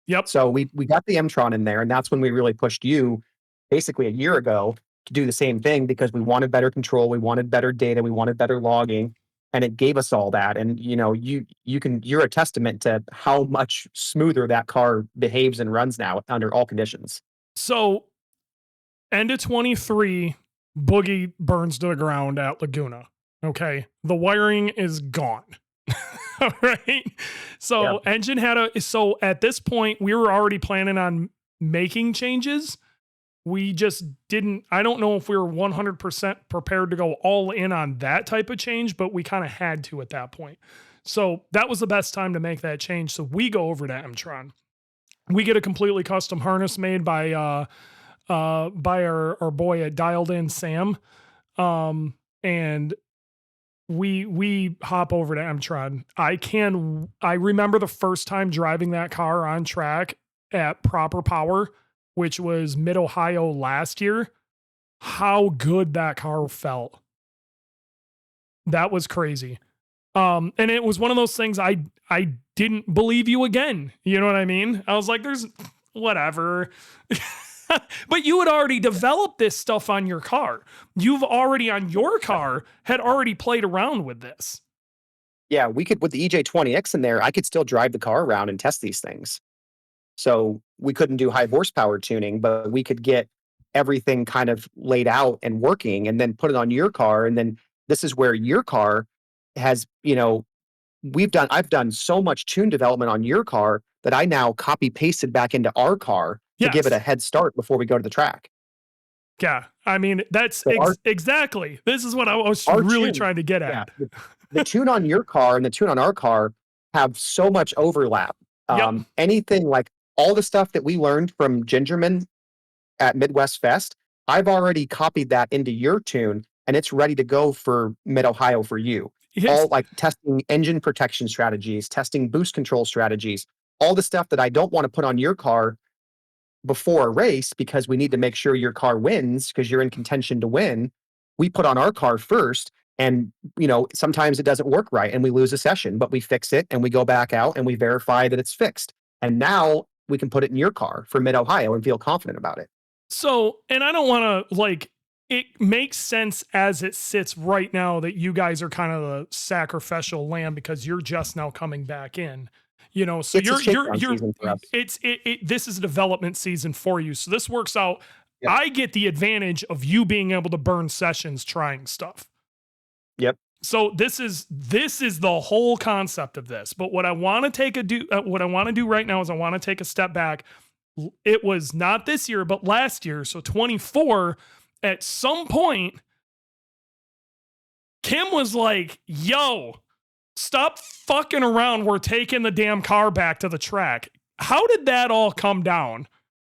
Yep. So we got the Mtron in there, and that's when we really pushed you basically a year ago to do the same thing, because we wanted better control, we wanted better data, we wanted better logging, and it gave us all that. And you're a testament to how much smoother that car behaves and runs now under all conditions. So end of 23, Boogey burns to the ground at Laguna. Okay. The wiring is gone. All right. So engine so at this point, we were already planning on making changes. We just didn't, I don't know if we were 100% prepared to go all in on that type of change, but we kind of had to at that point. So that was the best time to make that change. So we go over to Mtron. We get a completely custom harness made by our boy at Dialed In Sam. And we hop over to Mtron. I remember the first time driving that car on track at proper power, which was Mid-Ohio last year, how good that car felt. That was crazy. And it was one of those things I didn't believe you again. You know what I mean? I was like, there's whatever. But you had already developed this stuff on your car. You've already on your car had already played around with this. Yeah, we could, with the EJ20X in there, I could still drive the car around and test these things. So we couldn't do high horsepower tuning, but we could get everything kind of laid out and working, and then put it on your car. And then this is where your car has, I've done so much tune development on your car that I now copy pasted back into our car to give it a head start before we go to the track. Yeah. I mean, that's exactly. This is what I was really trying to get at. Yeah, the tune on your car and the tune on our car have so much overlap. Anything like all the stuff that we learned from Gingerman at Midwest Fest, I've already copied that into your tune, and it's ready to go for Mid-Ohio for you. All like testing engine protection strategies, testing boost control strategies, all the stuff that I don't want to put on your car before a race, because we need to make sure your car wins, because you're in contention to win. We put on our car first, and sometimes it doesn't work right and we lose a session, but we fix it and we go back out and we verify that it's fixed. And now we can put it in your car for Mid-Ohio and feel confident about it. So, and I don't want to it makes sense as it sits right now that you guys are kind of the sacrificial lamb because you're just now coming back in. So this is a development season for you. So this works out. Yep. I get the advantage of you being able to burn sessions trying stuff. Yep. So this is the whole concept of this. But what I want to do right now is I want to take a step back. It was not this year, but last year. So 24, at some point, Kim was like, yo, stop fucking around. We're taking the damn car back to the track. How did that all come down?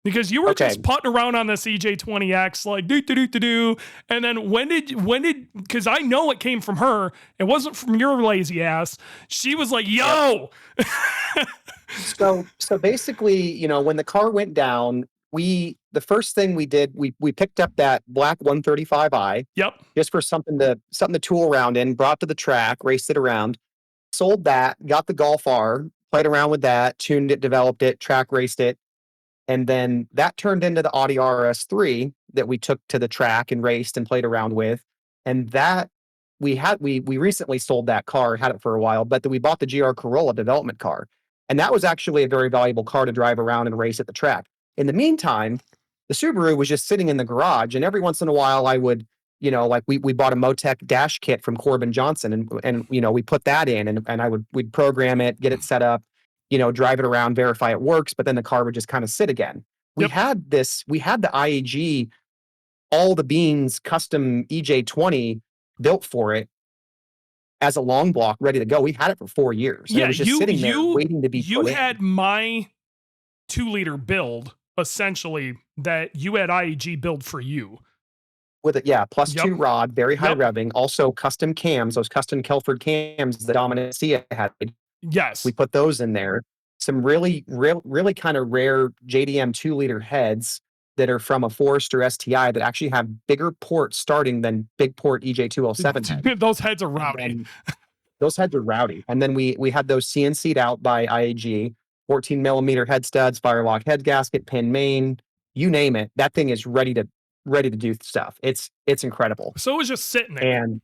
Because you were just putting around on this EJ20X, like do. And then when did, because I know it came from her. It wasn't from your lazy ass. She was like, yo. So basically, you know, when the car went down, the first thing we did, we picked up that black 135i. Yep. Just for something to tool around in, brought to the track, raced it around, sold that, got the Golf R, played around with that, tuned it, developed it, track raced it. And then that turned into the Audi RS3 that we took to the track and raced and played around with. And that we recently sold that car, had it for a while, but then we bought the GR Corolla development car. And that was actually a very valuable car to drive around and race at the track. In the meantime, the Subaru was just sitting in the garage. And every once in a while I would, you know, like we bought a Motec dash kit from Corbin Johnson and you know, we put that in and we'd program it, get it set up, you know, drive it around, verify it works, but then the car would just kind of sit again. We had the IAG, all the beans custom EJ20 built for it as a long block ready to go. We had it for 4 years. Yeah, it was just sitting there waiting to be put in. You had my 2-liter build, essentially, that you had IAG build for you. With it, yeah, plus 2 rod, very high revving, also custom cams, those custom Kelford cams the dominant Sia had. Yes. We put those in there. Some really kind of rare JDM 2-liter heads that are from a Forester STI that actually have bigger ports starting than big port EJ207 heads. Those heads are rowdy. Those heads are rowdy. And then we had those CNC'd out by IAG, 14 millimeter head studs, firewalk head gasket, pin main, you name it. That thing is ready to do stuff. It's incredible. So it was just sitting there. And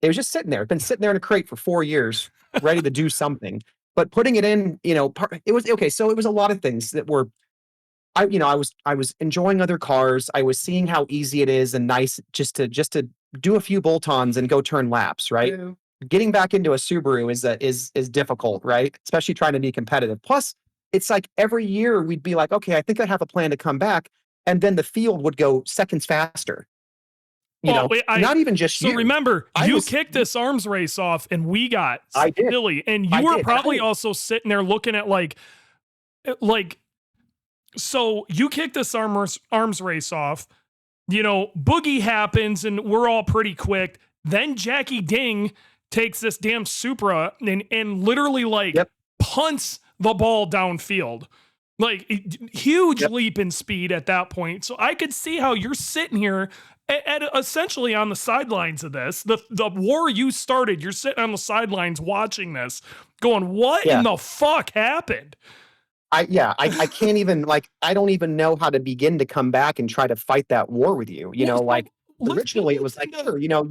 it was just sitting there. It's been sitting there in a crate for 4 years, ready to do something. But putting it in, you know, it was okay. So it was a lot of things that were, I was enjoying other cars. I was seeing how easy it is and nice just to do a few bolt-ons and go turn laps, right? Yeah. Getting back into a Subaru is difficult, right? Especially trying to be competitive. Plus, it's like every year we'd be like, okay, I think I have a plan to come back, and then the field would go seconds faster. You know, not even just you. So remember, you kicked this arms race off, and we got silly, and you were probably also sitting there looking at like. So you kicked this arms race off. You know, Boogey happens, and we're all pretty quick. Then Jackie Ding takes this damn Supra and literally like punts the ball downfield. Like huge leap in speed at that point. So I could see how you're sitting here at essentially on the sidelines of this. The war you started, you're sitting on the sidelines watching this, going, what in the fuck happened? I can't even, like, I don't even know how to begin to come back and try to fight that war with you. You know, like originally it was like, sure, you know,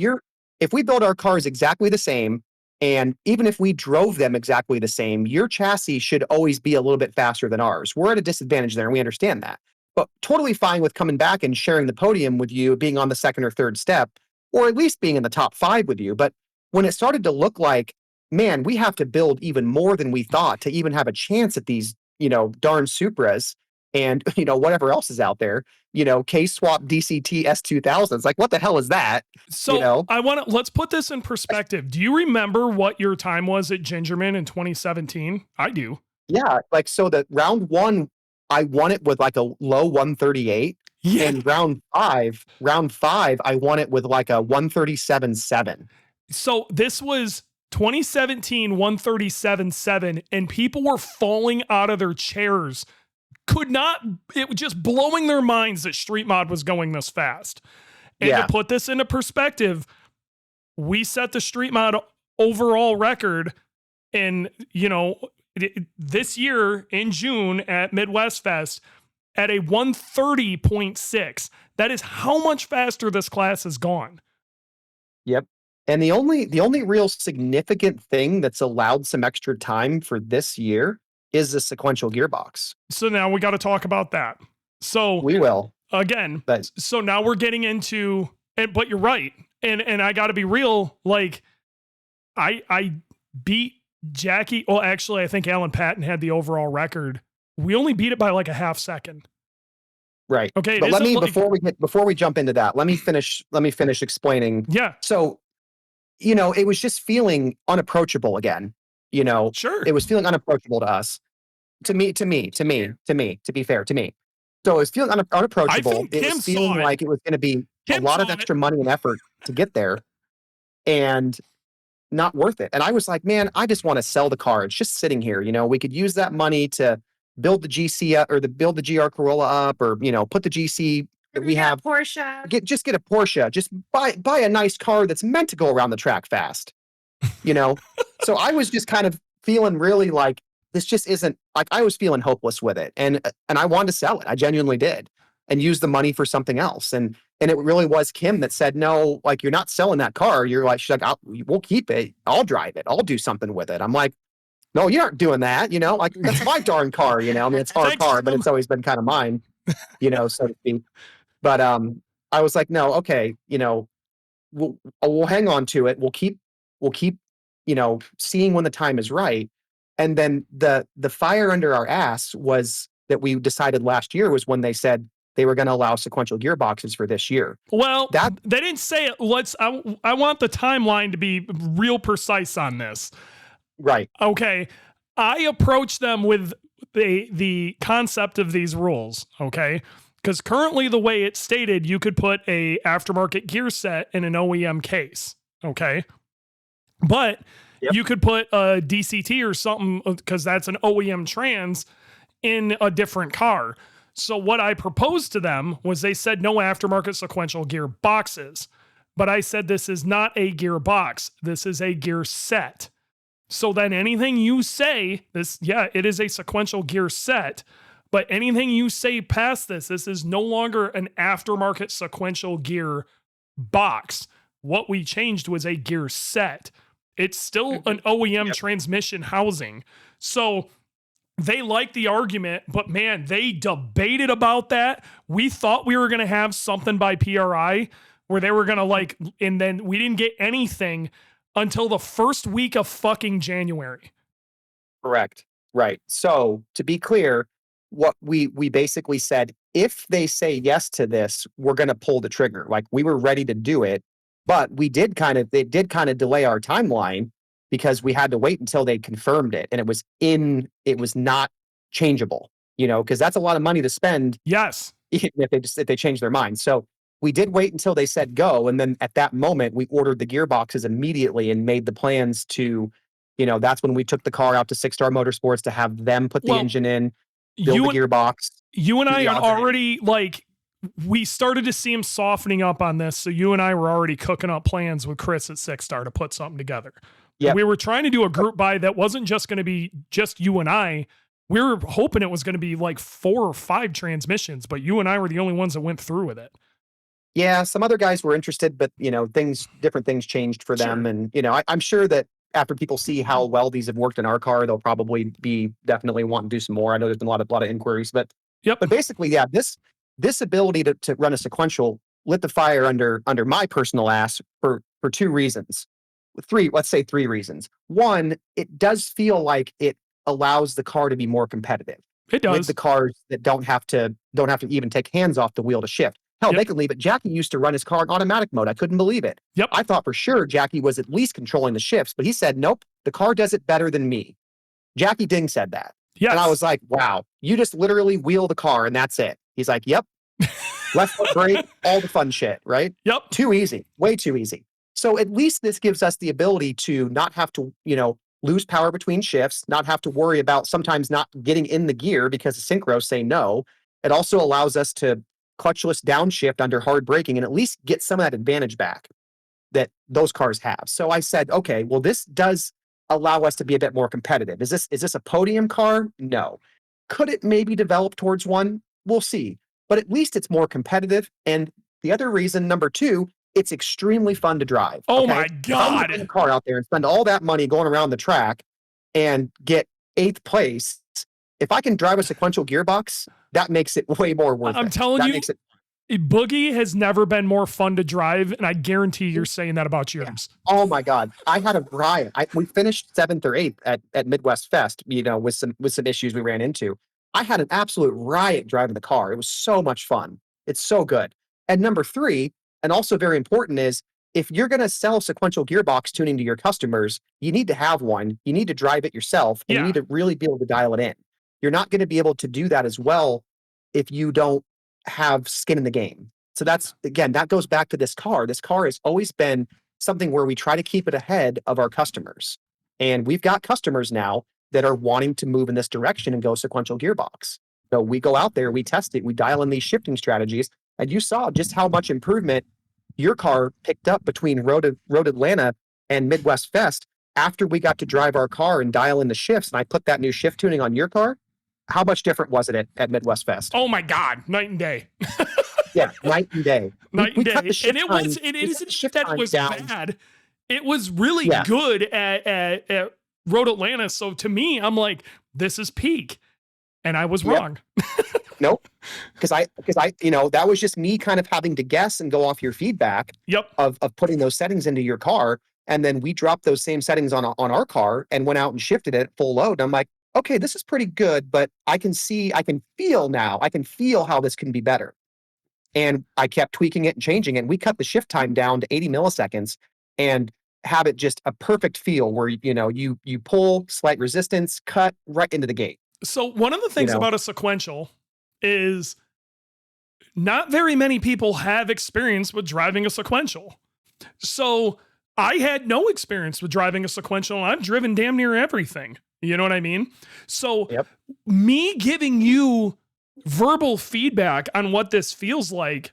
if we build our cars exactly the same, and even if we drove them exactly the same, your chassis should always be a little bit faster than ours. We're at a disadvantage there, and we understand that. But totally fine with coming back and sharing the podium with you, being on the second or third step, or at least being in the top 5 with you. But when it started to look like, man, we have to build even more than we thought to even have a chance at these, you know, darn Supras and, you know, whatever else is out there, you know, K-Swap DCT S2000s. Like, what the hell is that? So, you know? Let's put this in perspective. Do you remember what your time was at Gingerman in 2017? I do. Yeah. Like, so the round 1, I won it with like a low 138. Yeah. And round five, I won it with like a 137.7. So this was 2017 137.7, and people were falling out of their chairs. It was just blowing their minds that Street Mod was going this fast. And to put this into perspective, we set the Street Mod overall record in, you know, this year in June at Midwest Fest at a 130.6. That is how much faster this class has gone. Yep. And the only real significant thing that's allowed some extra time for this year is the sequential gearbox. So now we got to talk about that. So we will again. So now we're getting into, but you're right. And I got to be real. Like I beat Jackie. Well, actually, I think Alan Patton had the overall record. We only beat it by like a half second. Right. Okay. But before we jump into that, let me finish explaining. Yeah. So, you know, it was just feeling unapproachable again. You know, sure. It was feeling unapproachable to us. To be fair to me. So it was feeling I unapproachable. think It Kim was feeling saw it. like it was going to be a Kim lot of saw it. extra money and effort to get there and not worth it. And I was like, man, I just want to sell the car. It's just sitting here. We could use that money to build the GC up or build the GR Corolla up or, put the GC that we have. Porsche. Just get a Porsche. Just buy a nice car that's meant to go around the track fast. So I was just kind of feeling really like this just isn't like I was feeling hopeless with it. And I wanted to sell it. I genuinely did and use the money for something else. And it really was Kim that said, no, like, you're not selling that car. You're like, she's like, we'll keep it. I'll drive it. I'll do something with it. I'm like, no, you aren't doing that. Like that's my darn car. I mean, it's our car, but it's always been kind of mine, so to speak. But I was like, no, okay, we'll hang on to it. We'll keep, seeing when the time is right. And then the fire under our ass was that we decided last year was when they said they were going to allow sequential gearboxes for this year. Well, they didn't say it. I want the timeline to be real precise on this. Right. Okay. I approached them with the concept of these rules. Okay. Because currently the way it's stated, you could put a aftermarket gear set in an OEM case. Okay. But you could put a DCT or something because that's an OEM trans in a different car. So what I proposed to them was they said no aftermarket sequential gear boxes. But I said this is not a gear box. This is a gear set. So then anything you say, it is a sequential gear set. But anything you say past this is no longer an aftermarket sequential gear box. What we changed was a gear set. It's still an OEM transmission housing. So they like the argument, but man, they debated about that. We thought we were going to have something by PRI where they were going to and then we didn't get anything until the first week of fucking January. Correct. Right. So to be clear, what we basically said, if they say yes to this, we're going to pull the trigger. Like we were ready to do it, but they did kind of delay our timeline because we had to wait until they confirmed it. And it was not changeable, because that's a lot of money to spend. Yes. If they change their mind. So we did wait until they said go. And then at that moment, we ordered the gearboxes immediately and made the plans to, that's when we took the car out to 6-Star Motorsports to have them put the engine in, build the gearbox. You and I are already we started to see him softening up on this. So you and I were already cooking up plans with Chris at 6-Star to put something together. Yeah. We were trying to do a group buy that wasn't just going to be just you and I. We were hoping it was going to be like 4 or 5 transmissions, but you and I were the only ones that went through with it. Yeah, some other guys were interested, but different things changed for them. And I'm sure that after people see how well these have worked in our car, they'll probably be definitely wanting to do some more. I know there's been a lot of inquiries, but basically, this ability to run a sequential lit the fire under my personal ass for 2 reasons. Let's say 3 reasons. One, it does feel like it allows the car to be more competitive. It does. With the cars that don't have to even take hands off the wheel to shift. Hell, they can leave it. Jackie used to run his car in automatic mode. I couldn't believe it. Yep. I thought for sure Jackie was at least controlling the shifts, but he said, nope, the car does it better than me. Jackie Ding said that. Yes. And I was like, wow, you just literally wheel the car and that's it. He's like, yep. Left foot brake, all the fun shit, right? Yep. Too easy. Way too easy. So at least this gives us the ability to not have to, lose power between shifts, not have to worry about sometimes not getting in the gear because the synchros say no. It also allows us to clutchless downshift under hard braking and at least get some of that advantage back that those cars have. So I said, okay, well, this does allow us to be a bit more competitive. Is this a podium car? No. Could it maybe develop towards one? We'll see. But at least it's more competitive. And the other reason, number 2, it's extremely fun to drive. Oh my God. If I'm in a car out there and spend all that money going around the track and get 8th place. If I can drive a sequential gearbox, that makes it way more worth it. I'm telling you, Boogey has never been more fun to drive, and I guarantee you're saying that about yours. Yeah. Oh my God. I had a riot. We finished 7th or 8th at Midwest Fest, with some issues we ran into. I had an absolute riot driving the car. It was so much fun. It's so good. And number 3, and also very important, is if you're going to sell sequential gearbox tuning to your customers, you need to have one. You need to drive it yourself, and you need to really be able to dial it in. You're not going to be able to do that as well if you don't have skin in the game. So that's, again, that goes back to this car. This car has always been something where we try to keep it ahead of our customers. And we've got customers now that are wanting to move in this direction and go sequential gearbox. So we go out there, we test it, we dial in these shifting strategies, and you saw just how much improvement your car picked up between Road Atlanta and Midwest Fest after we got to drive our car and dial in the shifts. And I put that new shift tuning on your car. How much different was it at Midwest Fest? Oh my God, night and day. Yeah, night and day. Night and day. And it isn't that it was bad. It was really good at Road Atlanta. So to me, I'm like, this is peak. And I was wrong. Nope. Because I, that was just me kind of having to guess and go off your feedback of putting those settings into your car. And then we dropped those same settings on our car and went out and shifted it full load. And I'm like, okay, this is pretty good, but I can feel how this can be better. And I kept tweaking it and changing it. And we cut the shift time down to 80 milliseconds and have it just a perfect feel where, you pull, slight resistance, cut right into the gate. So one of the things about a sequential is not very many people have experience with driving a sequential. So I had no experience with driving a sequential, and I've driven damn near everything. You know what I mean? So me giving you verbal feedback on what this feels like,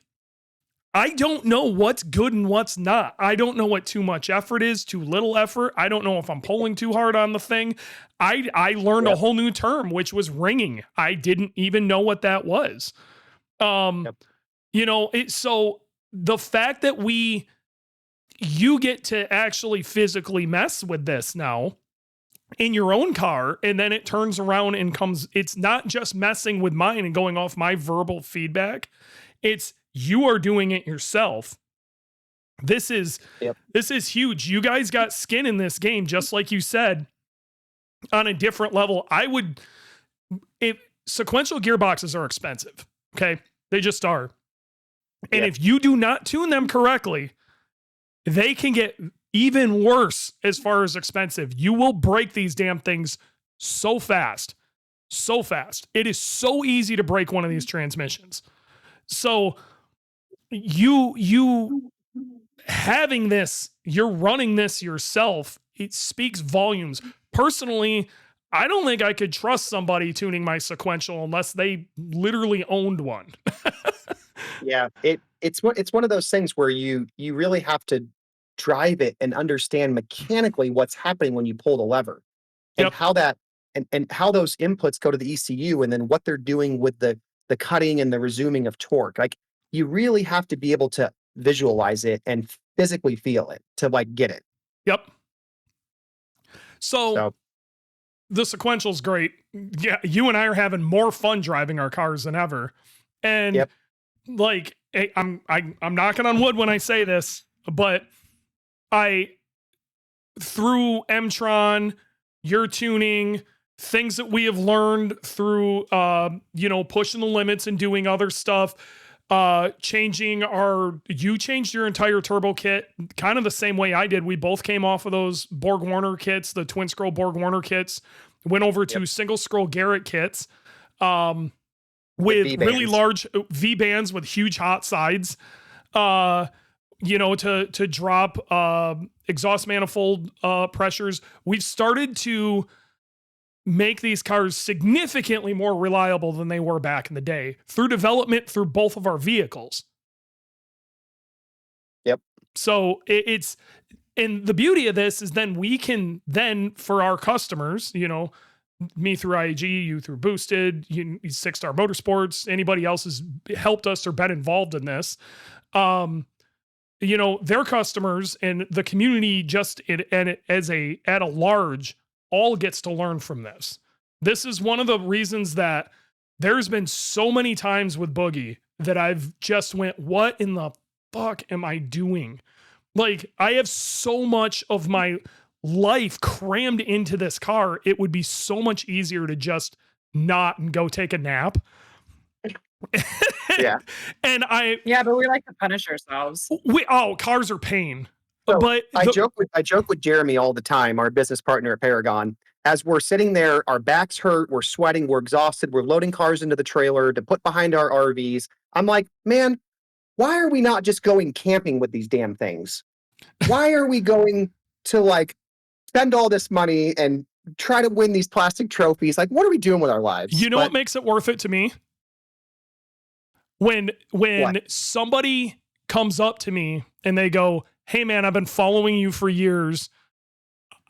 I don't know what's good and what's not. I don't know what too much effort is, too little effort. I don't know if I'm pulling too hard on the thing. I learned a whole new term, which was ringing. I didn't even know what that was. So the fact that you get to actually physically mess with this now in your own car, and then it turns around and it's not just messing with mine and going off my verbal feedback. It's you are doing it yourself. This is huge. You guys got skin in this game, just like you said, on a different level. Sequential gearboxes are expensive. Okay. They just are. And if you do not tune them correctly, they can get even worse as far as expensive. You will break these damn things so fast. So fast. It is so easy to break one of these transmissions. So you having this, you're running this yourself, it speaks volumes. Personally, I don't think I could trust somebody tuning my sequential unless they literally owned one. It's one of those things where you really have to drive it and understand mechanically what's happening when you pull the lever and how that and how those inputs go to the ECU and then what they're doing with the cutting and the resuming of torque. Like, you really have to be able to visualize it and physically feel it to get it. So the sequential's great. Yeah, you and I are having more fun driving our cars than ever. And I'm knocking on wood when I say this, but through M-Tron, your tuning, things that we have learned through pushing the limits and doing other stuff, you changed your entire turbo kit kind of the same way I did. We both came off of those Borg-Warner kits, the twin scroll Borg-Warner kits, went over to single scroll Garrett kits with really large V-bands with huge hot sides, to drop exhaust manifold pressures. We've started to make these cars significantly more reliable than they were back in the day through development through both of our vehicles. So and the beauty of this is then we can for our customers, me through IAG, you through Boosted, Six Star Motorsports, anybody else has helped us or been involved in this, their customers and the community at a large all gets to learn from this. This is one of the reasons that there's been so many times with Boogey that I've just went, what in the fuck am I doing? Like, I have so much of my life crammed into this car. It would be so much easier to just not and go take a nap. But we like to punish ourselves. Cars are pain. So I joke with Jeremy all the time, our business partner at Paragon. as we're sitting there, our backs hurt, we're sweating, we're exhausted, we're loading cars into the trailer to put behind our RVs. I'm like, man, why are we not just going camping with these damn things? Why are we going to like spend all this money and try to win these plastic trophies? Like, what are we doing with our lives? You know what makes it worth it to me? When somebody comes up to me and they go, hey man, I've been following you for years.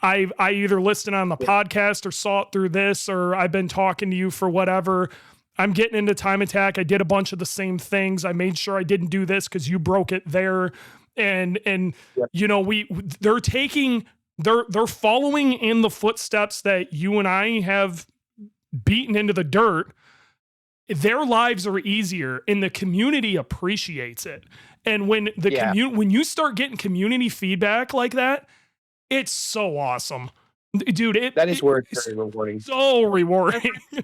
I either listened on the podcast or saw it through this, or I've been talking to you for whatever. I'm getting into Time Attack. I did a bunch of the same things. I made sure I didn't do this because you broke it there. And you know, they're following in the footsteps that you and I have beaten into the dirt. Their lives are easier and the community appreciates it. And when when you start getting community feedback like that, it's so awesome. Dude, that is where it's very rewarding. So rewarding. Well,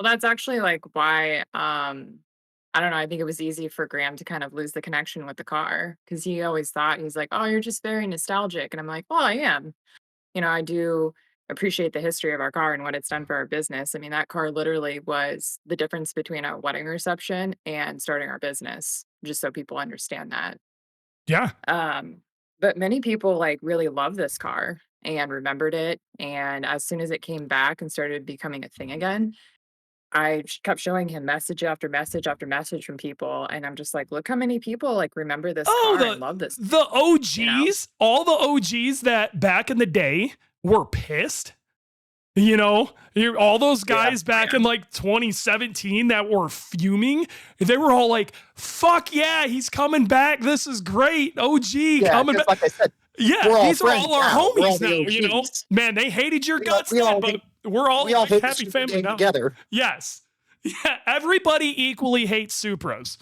that's actually like why I don't know, I think it was easy for Graham to kind of lose the connection with the car because he always thought, he's like, oh, you're just very nostalgic. And I'm like, well, I am. You know, I do appreciate the history of our car and what it's done for our business. I mean, that car literally was the difference between a wedding reception and starting our business, just so people understand that. Yeah. But many people like really love this car and remembered it. And as soon as it came back and started becoming a thing again, I kept showing him message after message after message from people, and I'm just like, look how many people like remember this car and love this. The OGs, you know? All the OGs that back in the day were pissed. You know, all those guys back in like 2017 that were fuming, they were all like, fuck yeah, he's coming back. This is great. OG coming back. Like I said, these are all our homies now, you know? Man, they hated your guts then, but we're all happy family now. Together. Yes. Yeah, everybody equally hates Supras.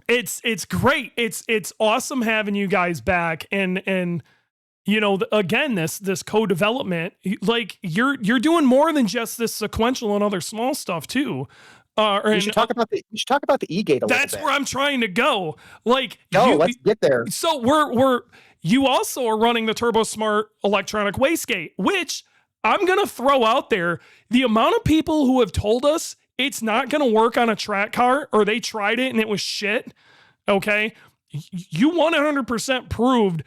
It's great. It's awesome having you guys back, and you know, again, this co-development, like you're doing more than just this sequential and other small stuff too. You should talk about the e-gate a little bit. That's where I'm trying to go. Like, let's get there. So you also are running the Turbo Smart electronic wastegate, which I'm going to throw out there. The amount of people who have told us it's not going to work on a track car, or they tried it and it was shit. Okay. You 100% proved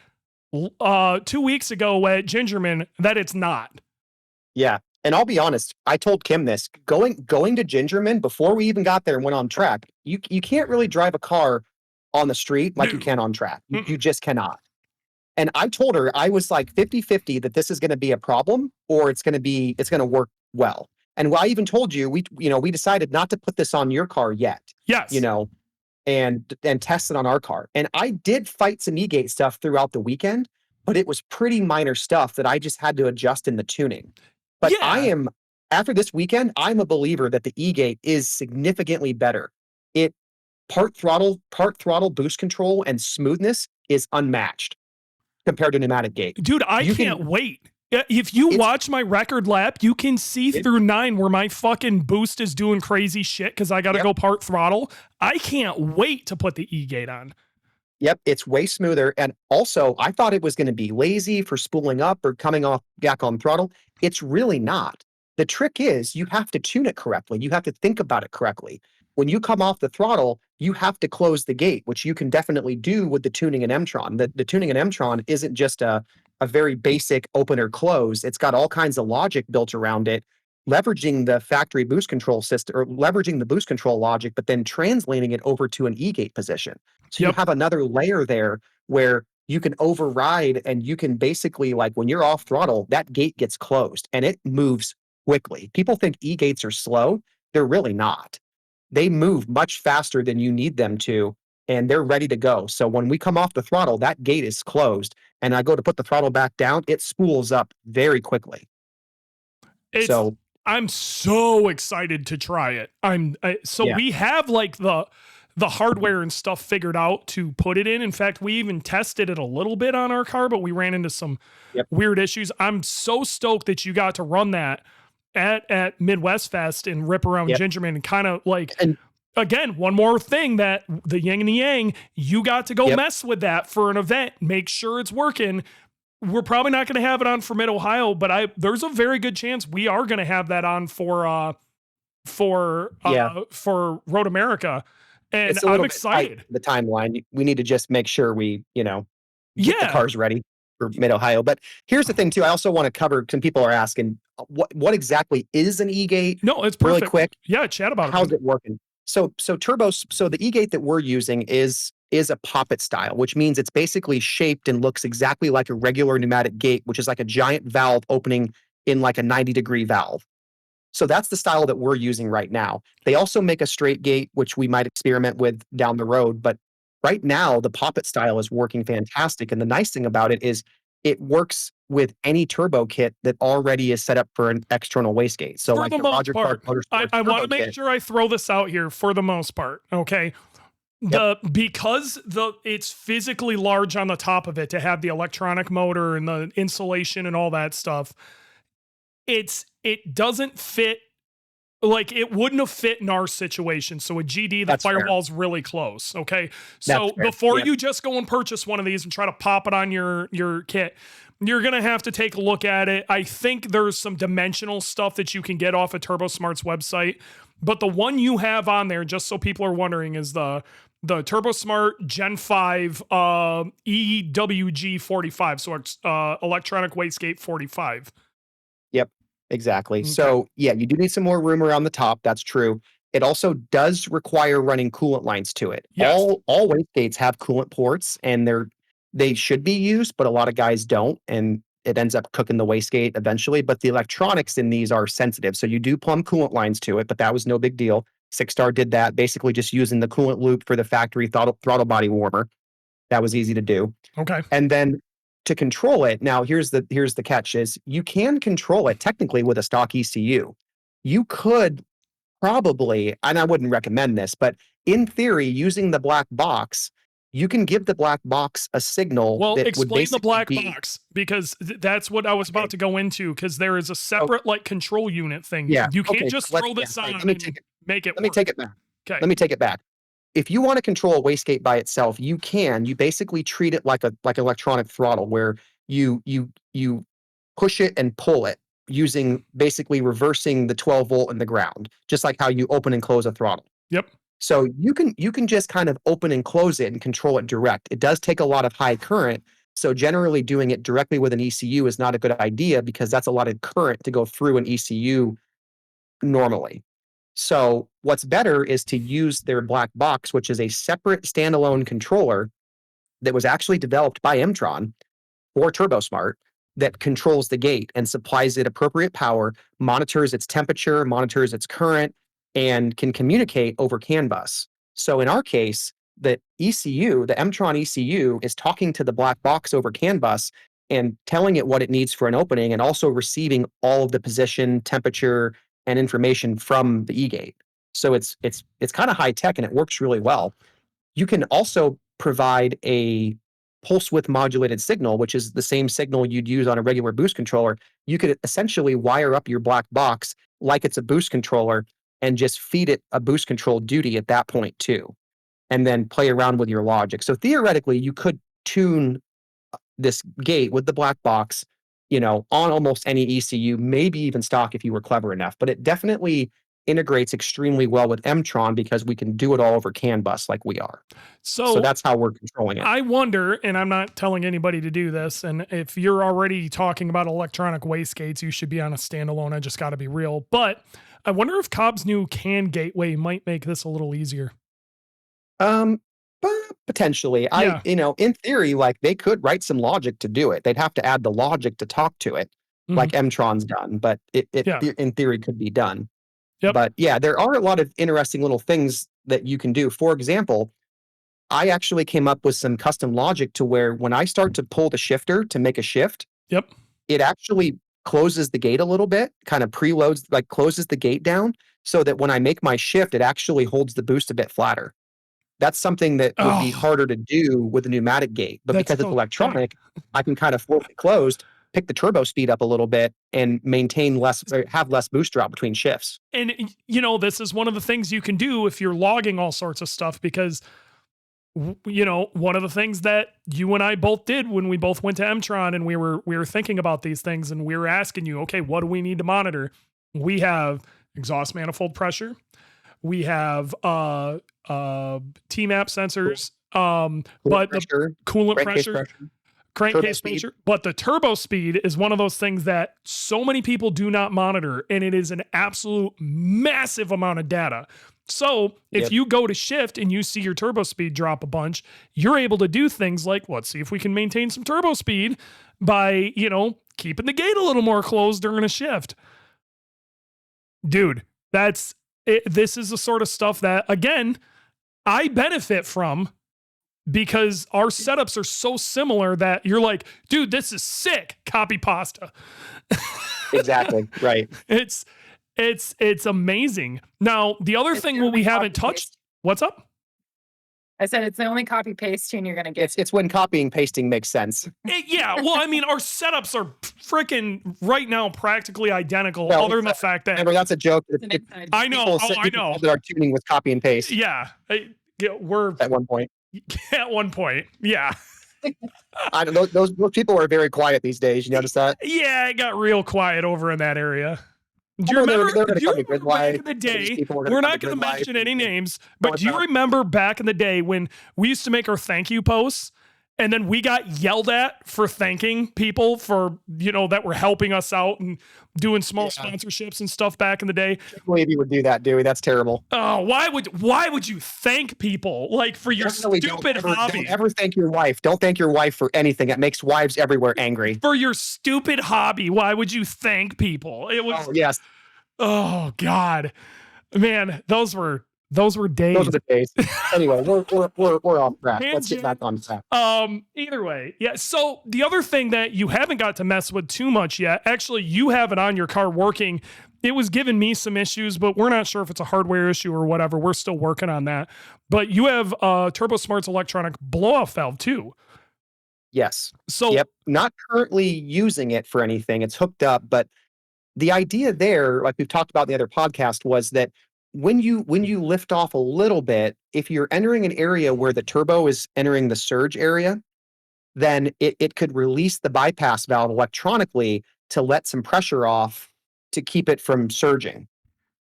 2 weeks ago at Gingerman that it's not. Yeah. And I'll be honest, I told Kim this, going to Gingerman before we even got there and went on track, you can't really drive a car on the street like you can on track. You just cannot. And I told her, I was like 50-50 that this is going to be a problem or it's going to work well. And I even told you, we decided not to put this on your car yet. Yes. You know, and test it on our car. And I did fight some e-gate stuff throughout the weekend, but it was pretty minor stuff that I just had to adjust in the tuning. But after this weekend, I'm a believer that the e-gate is significantly better. It part throttle boost control and smoothness is unmatched compared to pneumatic gate. Dude, I can't wait. If you watch my record lap, you can see through 9 where my fucking boost is doing crazy shit because I got to go part throttle. I can't wait to put the e-gate on. Yep, it's way smoother. And also, I thought it was going to be lazy for spooling up or coming off back on throttle. It's really not. The trick is you have to tune it correctly. You have to think about it correctly. When you come off the throttle, you have to close the gate, which you can definitely do with the tuning in M-Tron. The tuning in M-Tron isn't just a very basic open or close. It's got all kinds of logic built around it, leveraging the factory boost control system or leveraging the boost control logic, but then translating it over to an e-gate position. So you have another layer there where you can override and you can basically, like when you're off throttle, that gate gets closed and it moves quickly. People think e-gates are slow. They're really not. They move much faster than you need them to, and they're ready to go. So when we come off the throttle, that gate is closed, and I go to put the throttle back down, it spools up very quickly. I'm so excited to try it. We have like the hardware and stuff figured out to put it in. In fact, we even tested it a little bit on our car, but we ran into some weird issues. I'm so stoked that you got to run that at Midwest Fest and rip around Gingerman and kind of like, again, one more thing that the Ying and the Yang, you got to go mess with that for an event, make sure it's working. we're probably not going to have it on for Mid-Ohio, but there's a very good chance we are going to have that on for Road America. And it's a little I'm excited. Tight, the timeline. We need to just make sure we, get the Yeah. cars ready for Mid-Ohio. But here's the thing too. I also want to cover, some people are asking what exactly is an e-gate? No, it's perfect. Really quick. Yeah, chat about it. How's it working? So the e-gate that we're using is a poppet style, which means it's basically shaped and looks exactly like a regular pneumatic gate, which is like a giant valve opening in like a 90-degree valve. So that's the style that we're using right now. They also make a straight gate, which we might experiment with down the road. But right now, the poppet style is working fantastic. And the nice thing about it is it works with any turbo kit that already is set up for an external wastegate. So for like the most part, Motorsports I want to make kit. sure I throw this out here for the most part. Okay. Because it's physically large on the top of it to have the electronic motor and the insulation and all that stuff. It doesn't fit, like it wouldn't have fit in our situation. So a GD, the firewall's really close. Okay. So before you just go and purchase one of these and try to pop it on your kit, you're going to have to take a look at it. I think there's some dimensional stuff that you can get off of TurboSmart's website, but the one you have on there, just so people are wondering, is the TurboSmart Gen 5 EWG 45. So it's electronic wastegate 45. Yep, exactly. Okay. So yeah, you do need some more room around the top. That's true. It also does require running coolant lines to it. Yes. All wastegates have coolant ports, and they should be used, but a lot of guys don't, and it ends up cooking the wastegate eventually. But the electronics in these are sensitive, so you do plumb coolant lines to it, but that was no big deal. Six Star did that, basically just using the coolant loop for the factory throttle body warmer. That was easy to do. Okay. And then to control it, now here's the catch: is you can control it technically with a stock ECU. You could probably, and I wouldn't recommend this, but in theory, using the black box, you can give the black box a signal. Well, that explain would basically the black box, because that's what I was about to go into, because there is a separate like control unit thing. Yeah. You can't just throw this on and make it work. Let me take it back. Okay. Let me take it back. If you want to control a wastegate by itself, you can. You basically treat it like electronic throttle, where you push it and pull it using basically reversing the 12 volt in the ground, just like how you open and close a throttle. Yep. So you can just kind of open and close it and control it direct. It does take a lot of high current. So generally doing it directly with an ECU is not a good idea, because that's a lot of current to go through an ECU normally. So what's better is to use their black box, which is a separate standalone controller that was actually developed by Mtron for TurboSmart, that controls the gate and supplies it appropriate power, monitors its temperature, monitors its current, and can communicate over CAN bus. So in our case, the ECU, the Mtron ECU, is talking to the black box over CAN bus and telling it what it needs for an opening, and also receiving all of the position, temperature, and information from the e-gate. So it's kind of high tech, and it works really well. You can also provide a pulse width modulated signal, which is the same signal you'd use on a regular boost controller. You could essentially wire up your black box like it's a boost controller and just feed it a boost control duty at that point too, and then play around with your logic. So theoretically, you could tune this gate with the black box, on almost any ECU, maybe even stock if you were clever enough. But it definitely integrates extremely well with Mtron, because we can do it all over CAN bus like we are. So that's how we're controlling it. I wonder, and I'm not telling anybody to do this, and if you're already talking about electronic wastegates, you should be on a standalone. I just got to be real. But I wonder if Cobb's new CAN gateway might make this a little easier. Potentially. Yeah. In theory, like, they could write some logic to do it. They'd have to add the logic to talk to it, like Mtron's done, but it in theory could be done. Yep. But yeah, there are a lot of interesting little things that you can do. For example, I actually came up with some custom logic to where when I start to pull the shifter to make a shift, it actually closes the gate a little bit, kind of preloads, like closes the gate down, so that when I make my shift, it actually holds the boost a bit flatter. That's something that would be harder to do with a pneumatic gate, but because it's electronic, I can kind of force it closed, pick the turbo speed up a little bit, and maintain less, or have less boost drop between shifts. And this is one of the things you can do if you're logging all sorts of stuff, because you know, one of the things that you and I both did when we both went to Mtron and we were thinking about these things and we were asking you, okay, what do we need to monitor? We have exhaust manifold pressure. We have TMAP sensors, but the coolant pressure, crankcase pressure, but the turbo speed is one of those things that so many people do not monitor, and it is an absolute massive amount of data. So if you go to shift and you see your turbo speed drop a bunch, you're able to do things like, let's see if we can maintain some turbo speed by, you know, keeping the gate a little more closed during a shift. Dude, that's it. This is the sort of stuff that, again, I benefit from because our setups are so similar that you're like, dude, this is sick. Copy pasta. Exactly. Right. It's amazing. Now, the other thing we haven't touched, what's up? I said it's the only copy paste tune you're gonna get. It's when copying pasting makes sense. Yeah, well, I mean, our setups are freaking right now practically identical, well, other than the fact that remember, that's a joke. I know. I know that our tuning was copy and paste. Yeah, we're at one point. At one point, yeah. I don't know. Those people are very quiet these days. You notice that? Yeah, it got real quiet over in that area. Do you remember back in the day, we're not going to mention any names, but do you remember back in the day when we used to make our thank you posts and then we got yelled at for thanking people for, you know, that were helping us out and doing small sponsorships and stuff back in the day? I can't believe you would do that, Dewey. That's terrible. Oh, why would you thank people like for your stupid hobby? Don't ever thank your wife. Don't thank your wife for anything. It makes wives everywhere angry. For your stupid hobby, why would you thank people? It was yes. Oh God, man, those were days. Those are the days. Anyway, we're off track. Let's get back on track. Either way, yeah. So the other thing that you haven't got to mess with too much yet, actually, you have it on your car working. It was giving me some issues, but we're not sure if it's a hardware issue or whatever. We're still working on that. But you have Turbo Smart's electronic blow-off valve too. Yes. So not currently using it for anything. It's hooked up, but the idea there, like we've talked about in the other podcast, was that when you lift off a little bit, if you're entering an area where the turbo is entering the surge area, then it could release the bypass valve electronically to let some pressure off to keep it from surging.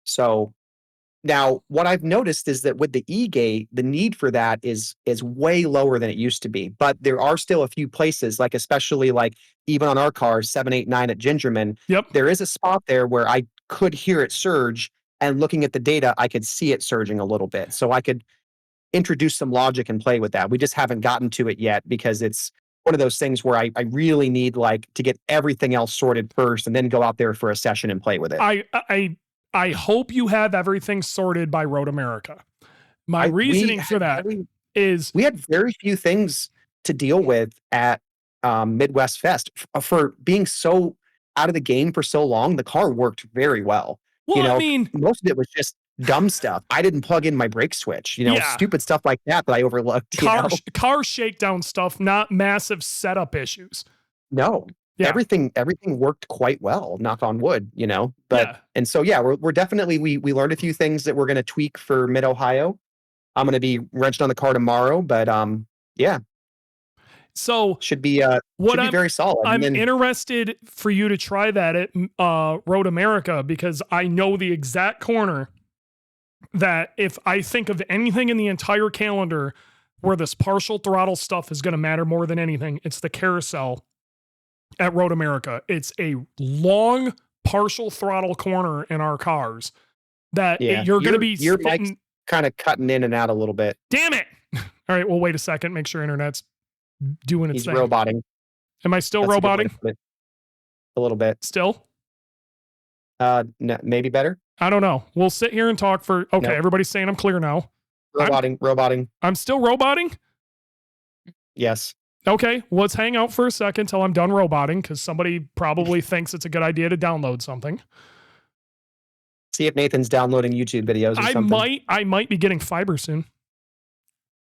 So now what I've noticed is that with the E-gate, the need for that is way lower than it used to be. But there are still a few places, like especially like even on our car, 789 at Gingerman, there is a spot there where I could hear it surge, and looking at the data, I could see it surging a little bit. So I could introduce some logic and play with that. We just haven't gotten to it yet because it's one of those things where I really need like to get everything else sorted first and then go out there for a session and play with it. I hope you have everything sorted by Road America. My reasoning for that is we had very few things to deal with at Midwest Fest for being so out of the game for so long. The car worked very well. Well, you know, I mean, most of it was just dumb stuff. I didn't plug in my brake switch, you know, stupid stuff like that I overlooked. Car shakedown stuff, not massive setup issues. No. Yeah. Everything worked quite well, knock on wood, you know. But and so we're definitely we learned a few things that we're going to tweak for Mid-Ohio. I'm going to be wrenched on the car tomorrow, but so should be very solid. I'm interested for you to try that at Road America because I know the exact corner that if I think of anything in the entire calendar where this partial throttle stuff is going to matter more than anything, it's the carousel at Road America. It's a long partial throttle corner in our cars that you're going to be your mic's kind of cutting in and out a little bit. Damn it. All right. Well, wait a second. Make sure internet's doing its thing. He's roboting. Am I still roboting? A little bit. Still? No, maybe better. I don't know. We'll sit here and talk for, okay. Everybody's saying I'm clear now. Roboting. I'm still roboting? Yes. Okay, let's hang out for a second till I'm done roboting because somebody probably thinks it's a good idea to download something. See if Nathan's downloading YouTube videos or something. I might be getting fiber soon.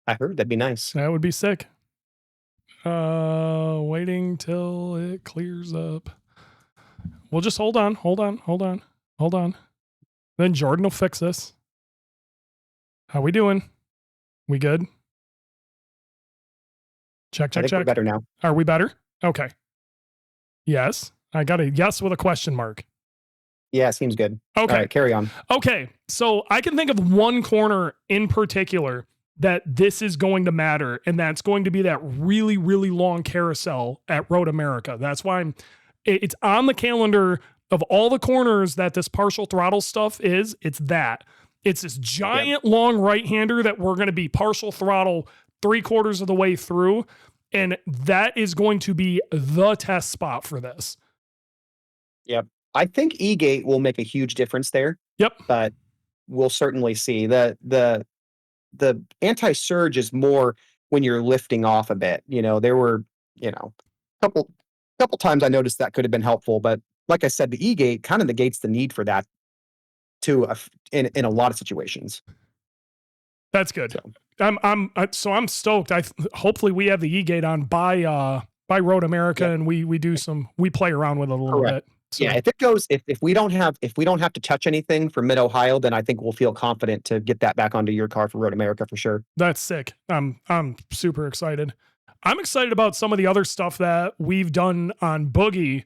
I heard that'd be nice. That would be sick. Waiting till it clears up. We'll just hold on. Then Jordan will fix this. How we doing? We good? Check, I check, think we're check. better now. Are we better? Okay. Yes. I got a yes with a question mark. Yeah, seems good. Okay. All right, carry on. Okay. So I can think of one corner in particular that this is going to matter, and that's going to be that really, really long carousel at Road America. That's why it's on the calendar of all the corners that this partial throttle stuff is. It's that. It's this giant long right-hander that we're going to be partial throttle 3/4 of the way through. And that is going to be the test spot for this. Yep. I think E-Gate will make a huge difference there. Yep. But we'll certainly see. The anti-surge is more when you're lifting off a bit. There were, couple times I noticed that could have been helpful, but like I said, the E-Gate kind of negates the need for that in a lot of situations. That's good. So I'm stoked. Hopefully we have the E-Gate on by Road America, and we play around with it a little bit. So. Yeah, if we don't have to touch anything for Mid Ohio, then I think we'll feel confident to get that back onto your car for Road America for sure. That's sick. I'm super excited. I'm excited about some of the other stuff that we've done on Boogey,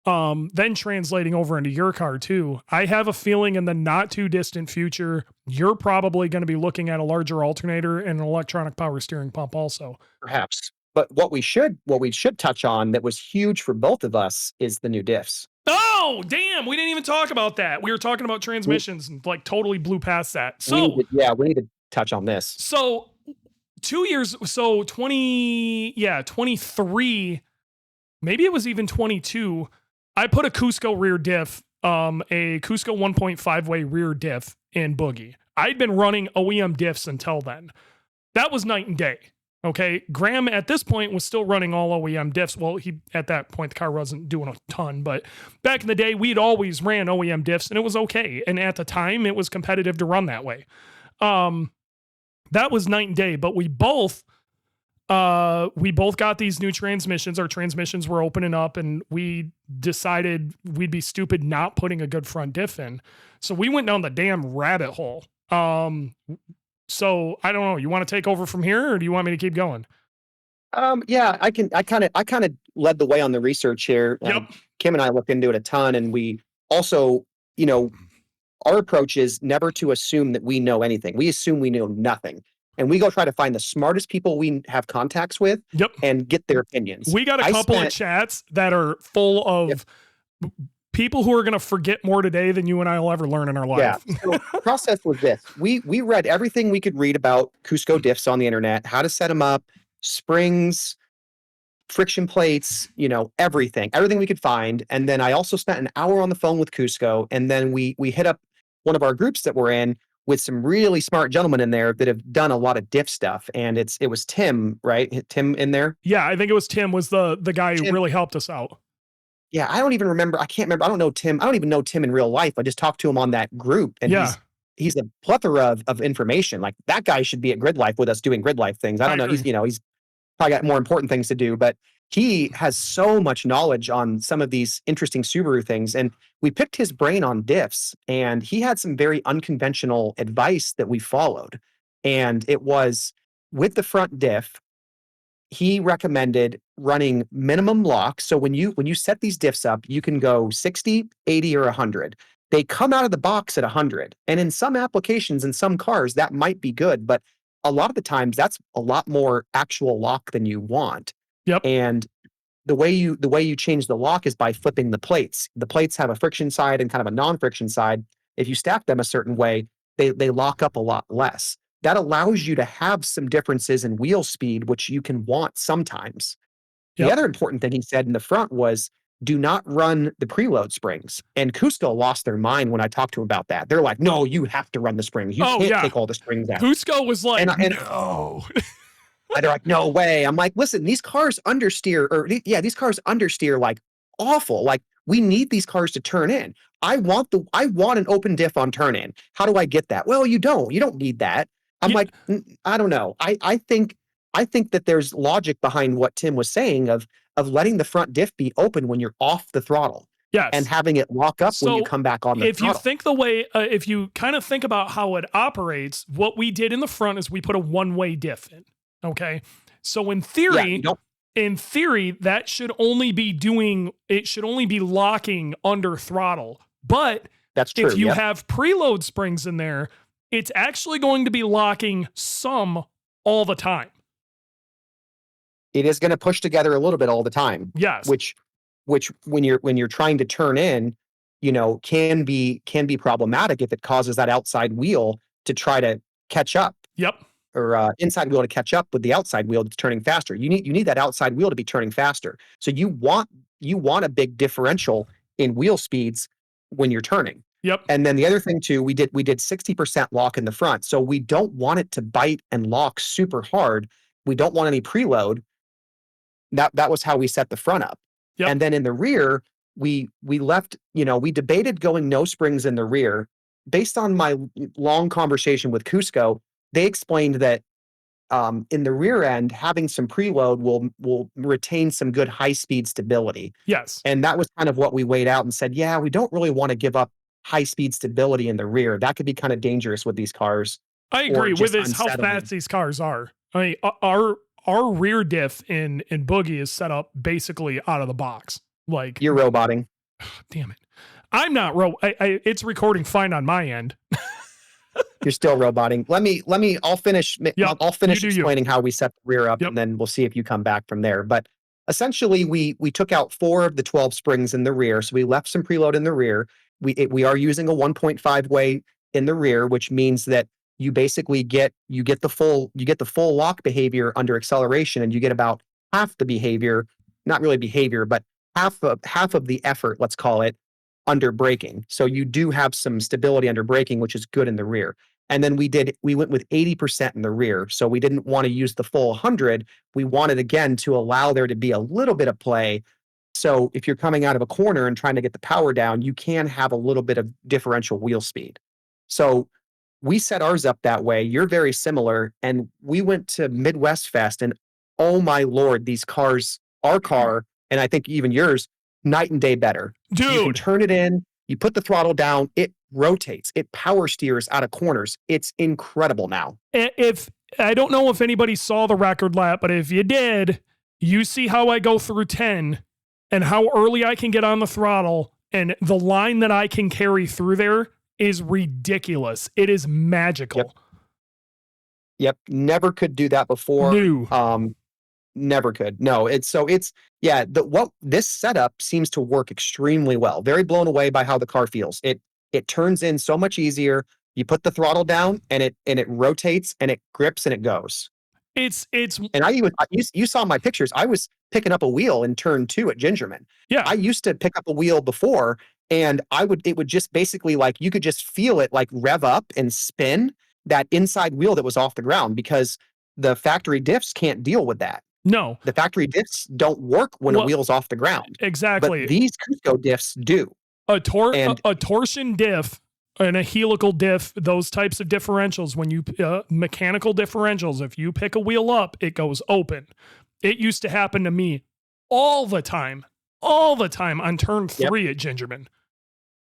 then translating over into your car too. I have a feeling in the not too distant future, you're probably going to be looking at a larger alternator and an electronic power steering pump also. Perhaps. But what we should touch on that was huge for both of us is the new diffs. Oh, damn. We didn't even talk about that. We were talking about transmissions and totally blew past that. So we need to touch on this. So 2 years, 23, maybe it was even 22. I put a Cusco rear diff, a Cusco 1.5 way rear diff in Boogey. I'd been running OEM diffs until then. That was night and day. Okay. Graham at this point was still running all OEM diffs. Well, at that point, the car wasn't doing a ton, but back in the day, we'd always ran OEM diffs and it was okay. And at the time it was competitive to run that way. That was night and day, but we both got these new transmissions. Our transmissions were opening up and we decided we'd be stupid not putting a good front diff in. So we went down the damn rabbit hole. So I don't know. You want to take over from here, or do you want me to keep going? Yeah, I can. I kind of led the way on the research here. Yep. Kim and I looked into it a ton, and we also, our approach is never to assume that we know anything. We assume we know nothing, and we go try to find the smartest people we have contacts with. Yep. And get their opinions. We got a couple of chats that are full of people who are going to forget more today than you and I will ever learn in our life. Yeah. So the process was this. We read everything we could read about Cusco diffs on the internet, how to set them up, springs, friction plates, everything we could find. And then I also spent an hour on the phone with Cusco. And then we hit up one of our groups that we're in with some really smart gentlemen in there that have done a lot of diff stuff. And it was Tim, right? Tim in there? Yeah, I think it was Tim was the guy who really helped us out. Yeah, I don't even remember. I can't remember. I don't know Tim. I don't even know Tim in real life. I just talked to him on that group. And he's a plethora of information. Like that guy should be at Grid Life with us doing Grid Life things. I don't know. He's probably got more important things to do, but he has so much knowledge on some of these interesting Subaru things. And we picked his brain on diffs, and he had some very unconventional advice that we followed. And it was with the front diff, he recommended running minimum lock. So when you set these diffs up, you can go 60, 80, or 100. They come out of the box at 100. And in some applications, in some cars, that might be good. But a lot of the times, that's a lot more actual lock than you want. Yep. And the way you change the lock is by flipping the plates. The plates have a friction side and kind of a non-friction side. If you stack them a certain way, they lock up a lot less. That allows you to have some differences in wheel speed, which you can want sometimes. The other important thing he said in the front was, do not run the preload springs. And Cusco lost their mind when I talked to him about that. They're like, no, you have to run the springs. You can't take all the springs out. Cusco was like, no. And they're like, no way. I'm like, listen, these cars understeer, these cars understeer like awful. Like, we need these cars to turn in. I want an open diff on turn in. How do I get that? Well, you don't need that. I'm like, I don't know. I think that there's logic behind what Tim was saying of letting the front diff be open when you're off the throttle. Yes. And having it lock up when you come back on the throttle. If you think the way, if you kind of think about how it operates, what we did in the front is we put a one-way diff in. Okay. So in Yeah, theory, that should only be locking under throttle. But that's true. if you have preload springs in there, it's actually going to be locking some all the time. It is going to push together a little bit all the time. Yes. Which when you're trying to turn in, can be problematic if it causes that outside wheel to try to catch up. Yep. Or inside wheel to catch up with the outside wheel that's turning faster. You need that outside wheel to be turning faster. So you want a big differential in wheel speeds when you're turning. Yep. And then the other thing too, we did 60% lock in the front. So we don't want it to bite and lock super hard. We don't want any preload. That was how we set the front up. Yep. And then in the rear, we left, we debated going no springs in the rear. Based on my long conversation with Cusco, they explained that in the rear end, having some preload will retain some good high-speed stability. Yes. And that was kind of what we weighed out and said, yeah, we don't really want to give up high-speed stability in the rear. That could be kind of dangerous with these cars. I agree with this, how fast these cars are. I mean, our rear diff in Boogey is set up basically out of the box. Like, you're roboting. Damn it. I'm not it's recording fine on my end. You're still roboting. I'll finish explaining how we set the rear up, and then we'll see if you come back from there. But essentially we took out 4 of the 12 springs in the rear. So we left some preload in the rear. We are using a 1.5 way in the rear, which means that you basically get the full lock behavior under acceleration, and you get about half the behavior, not really behavior, but half of the effort, let's call it, under braking. So you do have some stability under braking, which is good in the rear. And then we went with 80% in the rear. So we didn't want to use the full 100. We wanted, again, to allow there to be a little bit of play. So if you're coming out of a corner and trying to get the power down, you can have a little bit of differential wheel speed. So we set ours up that way. You're very similar. And we went to Midwest Fest, and oh my Lord, these cars, our car, and I think even yours, night and day better. Dude. You can turn it in, you put the throttle down, it rotates, it power steers out of corners. It's incredible now. If I don't know if anybody saw the record lap, but if you did, you see how I go through 10 and how early I can get on the throttle, and the line that I can carry through there is ridiculous. It is magical. Yep. Never could do that before. No. Never could. No, this setup seems to work extremely well. Very blown away by how the car feels. It turns in so much easier. You put the throttle down and it rotates and it grips and it goes. And you saw my pictures. I was picking up a wheel in turn 2 at Gingerman. Yeah. I used to pick up a wheel before, and it would just basically, like, you could just feel it like rev up and spin that inside wheel that was off the ground, because the factory diffs can't deal with that. No. The factory diffs don't work when a wheel's off the ground. Exactly. But these Cusco diffs do. A torsion diff and a helical diff, those types of differentials, when you mechanical differentials, if you pick a wheel up, it goes open. It used to happen to me all the time on turn 3 at Gingerman.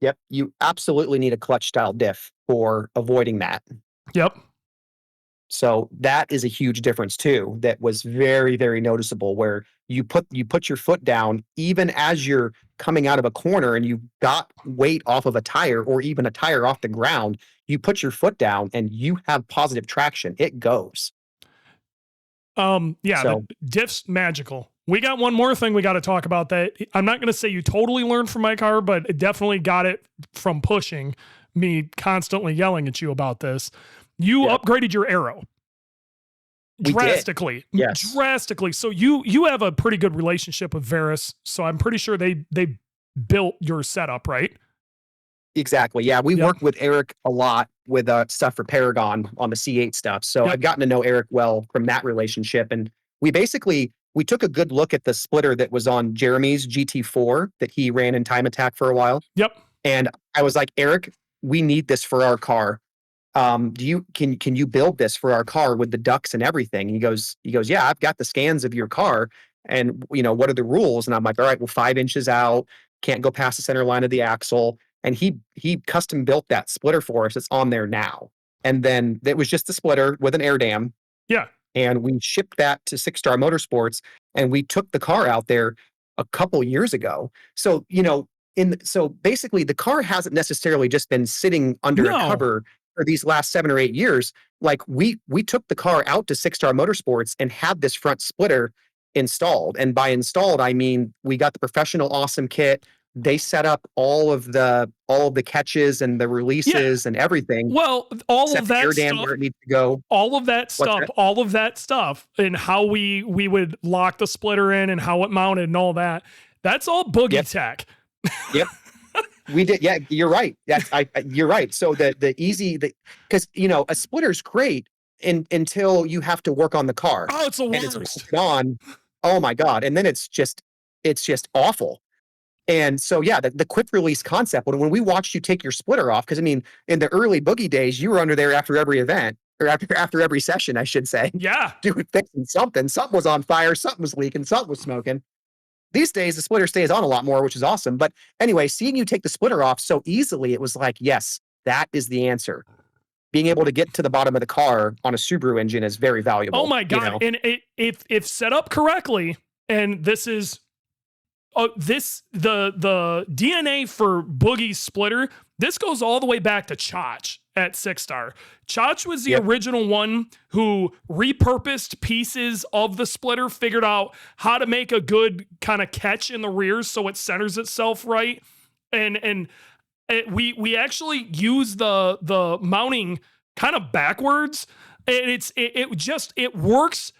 Yep. You absolutely need a clutch style diff for avoiding that. Yep. So that is a huge difference too. That was very, very noticeable, where you put your foot down even as you're coming out of a corner and you got weight off of a tire or even a tire off the ground. You put your foot down and you have positive traction. It goes. The diff's magical. We got one more thing we got to talk about that I'm not going to say you totally learned from my car, but it definitely got it from pushing me constantly yelling at you about this. You upgraded your aero drastically. Yes. Drastically. So you have a pretty good relationship with Veris, so I'm pretty sure they built your setup, right? Exactly. Yeah, we worked with Eric a lot with stuff for Paragon on the C8 stuff. So I've gotten to know Eric well from that relationship, and we took a good look at the splitter that was on Jeremy's GT4 that he ran in Time Attack for a while. Yep. And I was like, Eric, we need this for our car. Can you build this for our car with the ducts and everything? He goes, yeah, I've got the scans of your car, and what are the rules? And I'm like, all right, well, 5 inches out, can't go past the center line of the axle. And he custom built that splitter for us. It's on there now. And then it was just the splitter with an air dam. Yeah. and we shipped that to Six Star Motorsports, and we took the car out there a couple years ago. So, so basically the car hasn't necessarily just been sitting under a cover for these last 7 or 8 years. Like we took the car out to Six Star Motorsports and had this front splitter installed. And by installed, I mean, we got the professional awesome kit. They set up all of the catches and the releases and everything. Well, all of that stuff where it needs to go. All of that stuff, and how we would lock the splitter in and how it mounted and all that. That's all Boogey tech. Yep. We did. Yeah, you're right. You're right. So because a splitter's great until you have to work on the car. Oh, it's the worst. And it's on. Oh my God. And then it's just awful. And so, yeah, the quick release concept, when we watched you take your splitter off, because I mean, in the early Boogey days, you were under there after every event, or after every session, I should say. Yeah. Doing fixing something. Something was on fire, something was leaking, something was smoking. These days, the splitter stays on a lot more, which is awesome. But anyway, seeing you take the splitter off so easily, it was like, yes, that is the answer. Being able to get to the bottom of the car on a Subaru engine is very valuable. Oh my God. And if set up correctly, and this is the DNA for Boogey's splitter, this goes all the way back to Chach at Six Star. Chach was the original one who repurposed pieces of the splitter, figured out how to make a good kind of catch in the rear so it centers itself right. And we actually use the mounting kind of backwards, and it works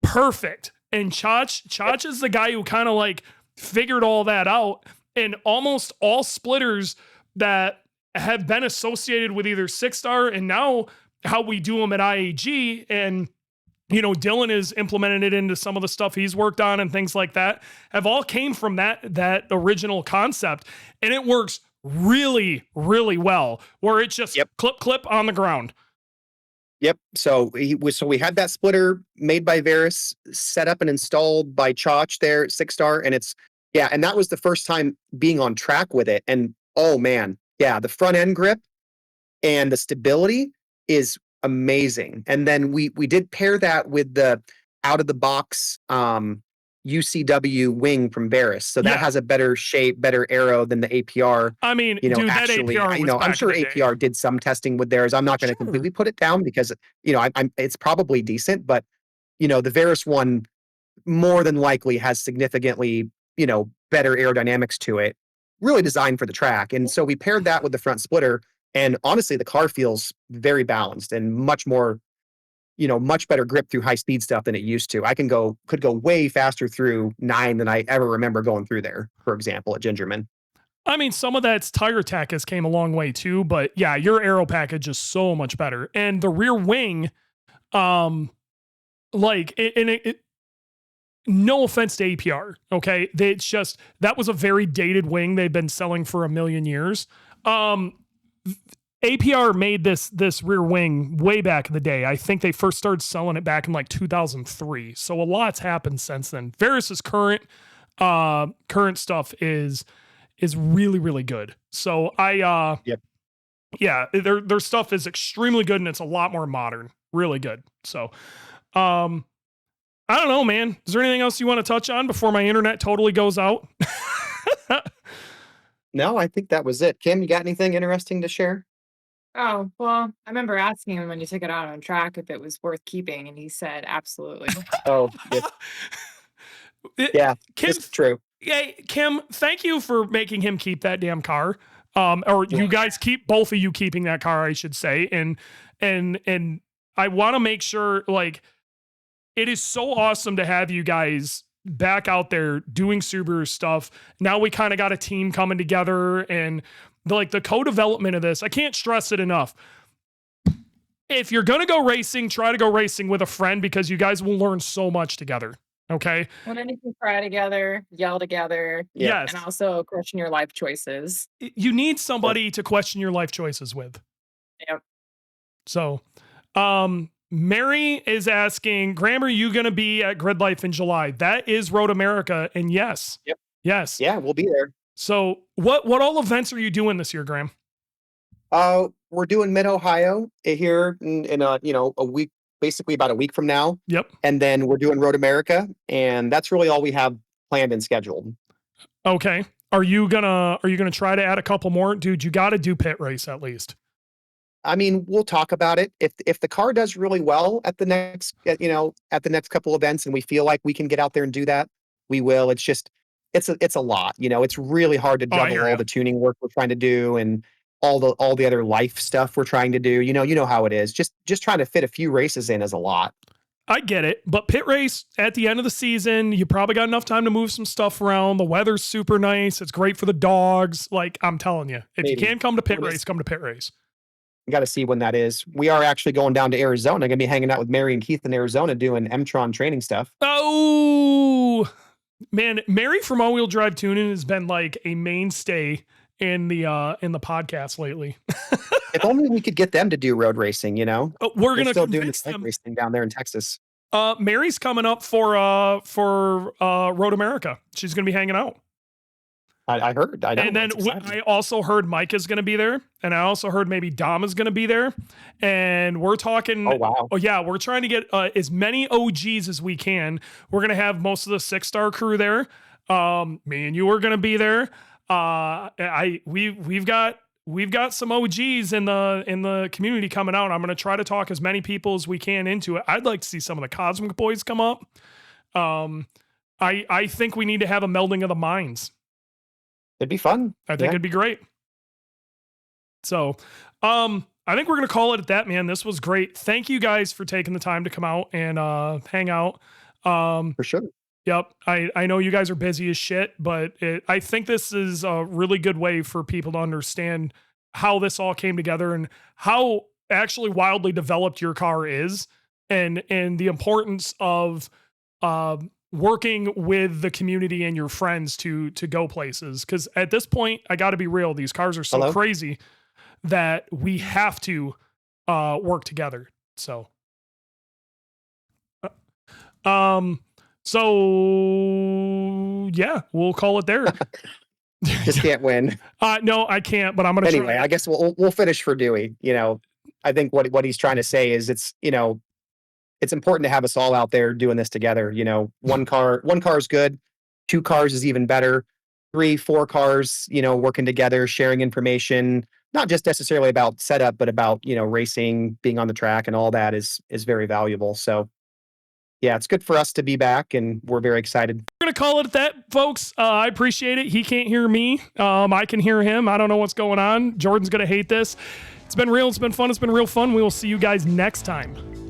perfect. And Chach is the guy who kind of like figured all that out, and almost all splitters that have been associated with either Six Star and now how we do them at IAG, and Dylan has implemented it into some of the stuff he's worked on and things like that, have all came from that original concept, and it works really, really well, where it's just clip on the ground. Yep. So we had that splitter made by Veris, set up and installed by Chach there at Six Star, and and that was the first time being on track with it. And oh man, yeah, the front end grip and the stability is amazing. And then we did pair that with the out of the box UCW wing from Veris. So that has a better shape, better aero than the APR. I mean, dude, actually, that APR I'm sure APR did some testing with theirs. I'm not going to completely put it down because, it's probably decent, but, the Veris one more than likely has significantly, better aerodynamics to it, really designed for the track. And so we paired that with the front splitter, and honestly, the car feels very balanced and much more, much better grip through high speed stuff than it used to. I could go way faster through 9 than I ever remember going through there, for example, at Gingerman. I mean, some of that's tire tech has came a long way too, but yeah, your aero package is so much better. And the rear wing, no offense to APR, okay? It's just, that was a very dated wing they've been selling for a million years. APR made this rear wing way back in the day. I think they first started selling it back in like 2003. So a lot's happened since then. Veris's current stuff is really, really good. So their stuff is extremely good, and it's a lot more modern. Really good. So, I don't know, man. Is there anything else you want to touch on before my internet totally goes out? No, I think that was it. Kim, you got anything interesting to share? Oh, well, I remember asking him when you took it out on track if it was worth keeping, and he said absolutely. Oh, yeah, Kim, it's true. Yeah, Kim, thank you for making him keep that damn car. Or you guys both of you keeping that car, I should say. And I want to make sure, like, it is so awesome to have you guys back out there doing Subaru stuff. Now we kind of got a team coming together, and the co-development of this, I can't stress it enough. If you're going to go racing, try to go racing with a friend, because you guys will learn so much together. Okay. Well, then you can cry together, yell together. Yes. And also question your life choices. You need somebody to question your life choices with. Yep. So, Mary is asking, Graham, are you going to be at Grid Life in July? That is Road America. And yes. Yep. Yes. Yeah, we'll be there. So what all events are you doing this year, Graham? We're doing Mid-Ohio here in a week basically about a week from now. Yep. And then we're doing Road America, and that's really all we have planned and scheduled. Okay. Are you gonna try to add a couple more? Dude, you got to do pit race at least. I mean, we'll talk about it. If the car does really well at the next couple events, and we feel like we can get out there and do that, we will. It's just it's a lot. It's really hard to juggle all the tuning work we're trying to do and all the other life stuff we're trying to do. You know how it is. Just trying to fit a few races in is a lot. I get it, but pit race at the end of the season, you probably got enough time to move some stuff around. The weather's super nice. It's great for the dogs. Like, I'm telling you, if you can't come to pit race, come to pit race. You got to see when that is. We are actually going down to Arizona. Going to be hanging out with Mary and Keith in Arizona doing M-Tron training stuff. Oh, man. Mary from All Wheel Drive Tuning has been like a mainstay in the podcast lately. If only we could get them to do road racing, We're They're gonna still doing this racing down there in Texas. Mary's coming up for Road America. She's gonna be hanging out. I heard. I know. And then I also heard Mike is gonna be there, and I also heard maybe Dom is gonna be there. And we're talking. Oh wow. Oh yeah, we're trying to get as many OGs as we can. We're gonna have most of the 6-star crew there. Me and you are gonna be there. We've got some OGs in the community coming out. I'm going to try to talk as many people as we can into it. I'd like to see some of the Cosmic Boys come up. I think we need to have a melding of the minds. It'd be fun. I think it'd be great. So, I think we're going to call it at that, man. This was great. Thank you guys for taking the time to come out and hang out. For sure. Yep. I know you guys are busy as shit, but I think this is a really good way for people to understand how this all came together and how actually wildly developed your car is and the importance of working with the community and your friends to go places. Because at this point, I got to be real. These cars are so crazy that we have to work together. So, So yeah, we'll call it there. Just can't win. No, I can't, but I'm going to anyway, try. I guess we'll finish for Dewey. I think what he's trying to say is it's important to have us all out there doing this together. One car is good. 2 cars is even better. 3, 4 cars, working together, sharing information, not just necessarily about setup, but about, racing, being on the track and all that is very valuable. So yeah, it's good for us to be back, and we're very excited. We're going to call it that, folks. I appreciate it. He can't hear me. I can hear him. I don't know what's going on. Jordan's going to hate this. It's been real. It's been fun. It's been real fun. We will see you guys next time.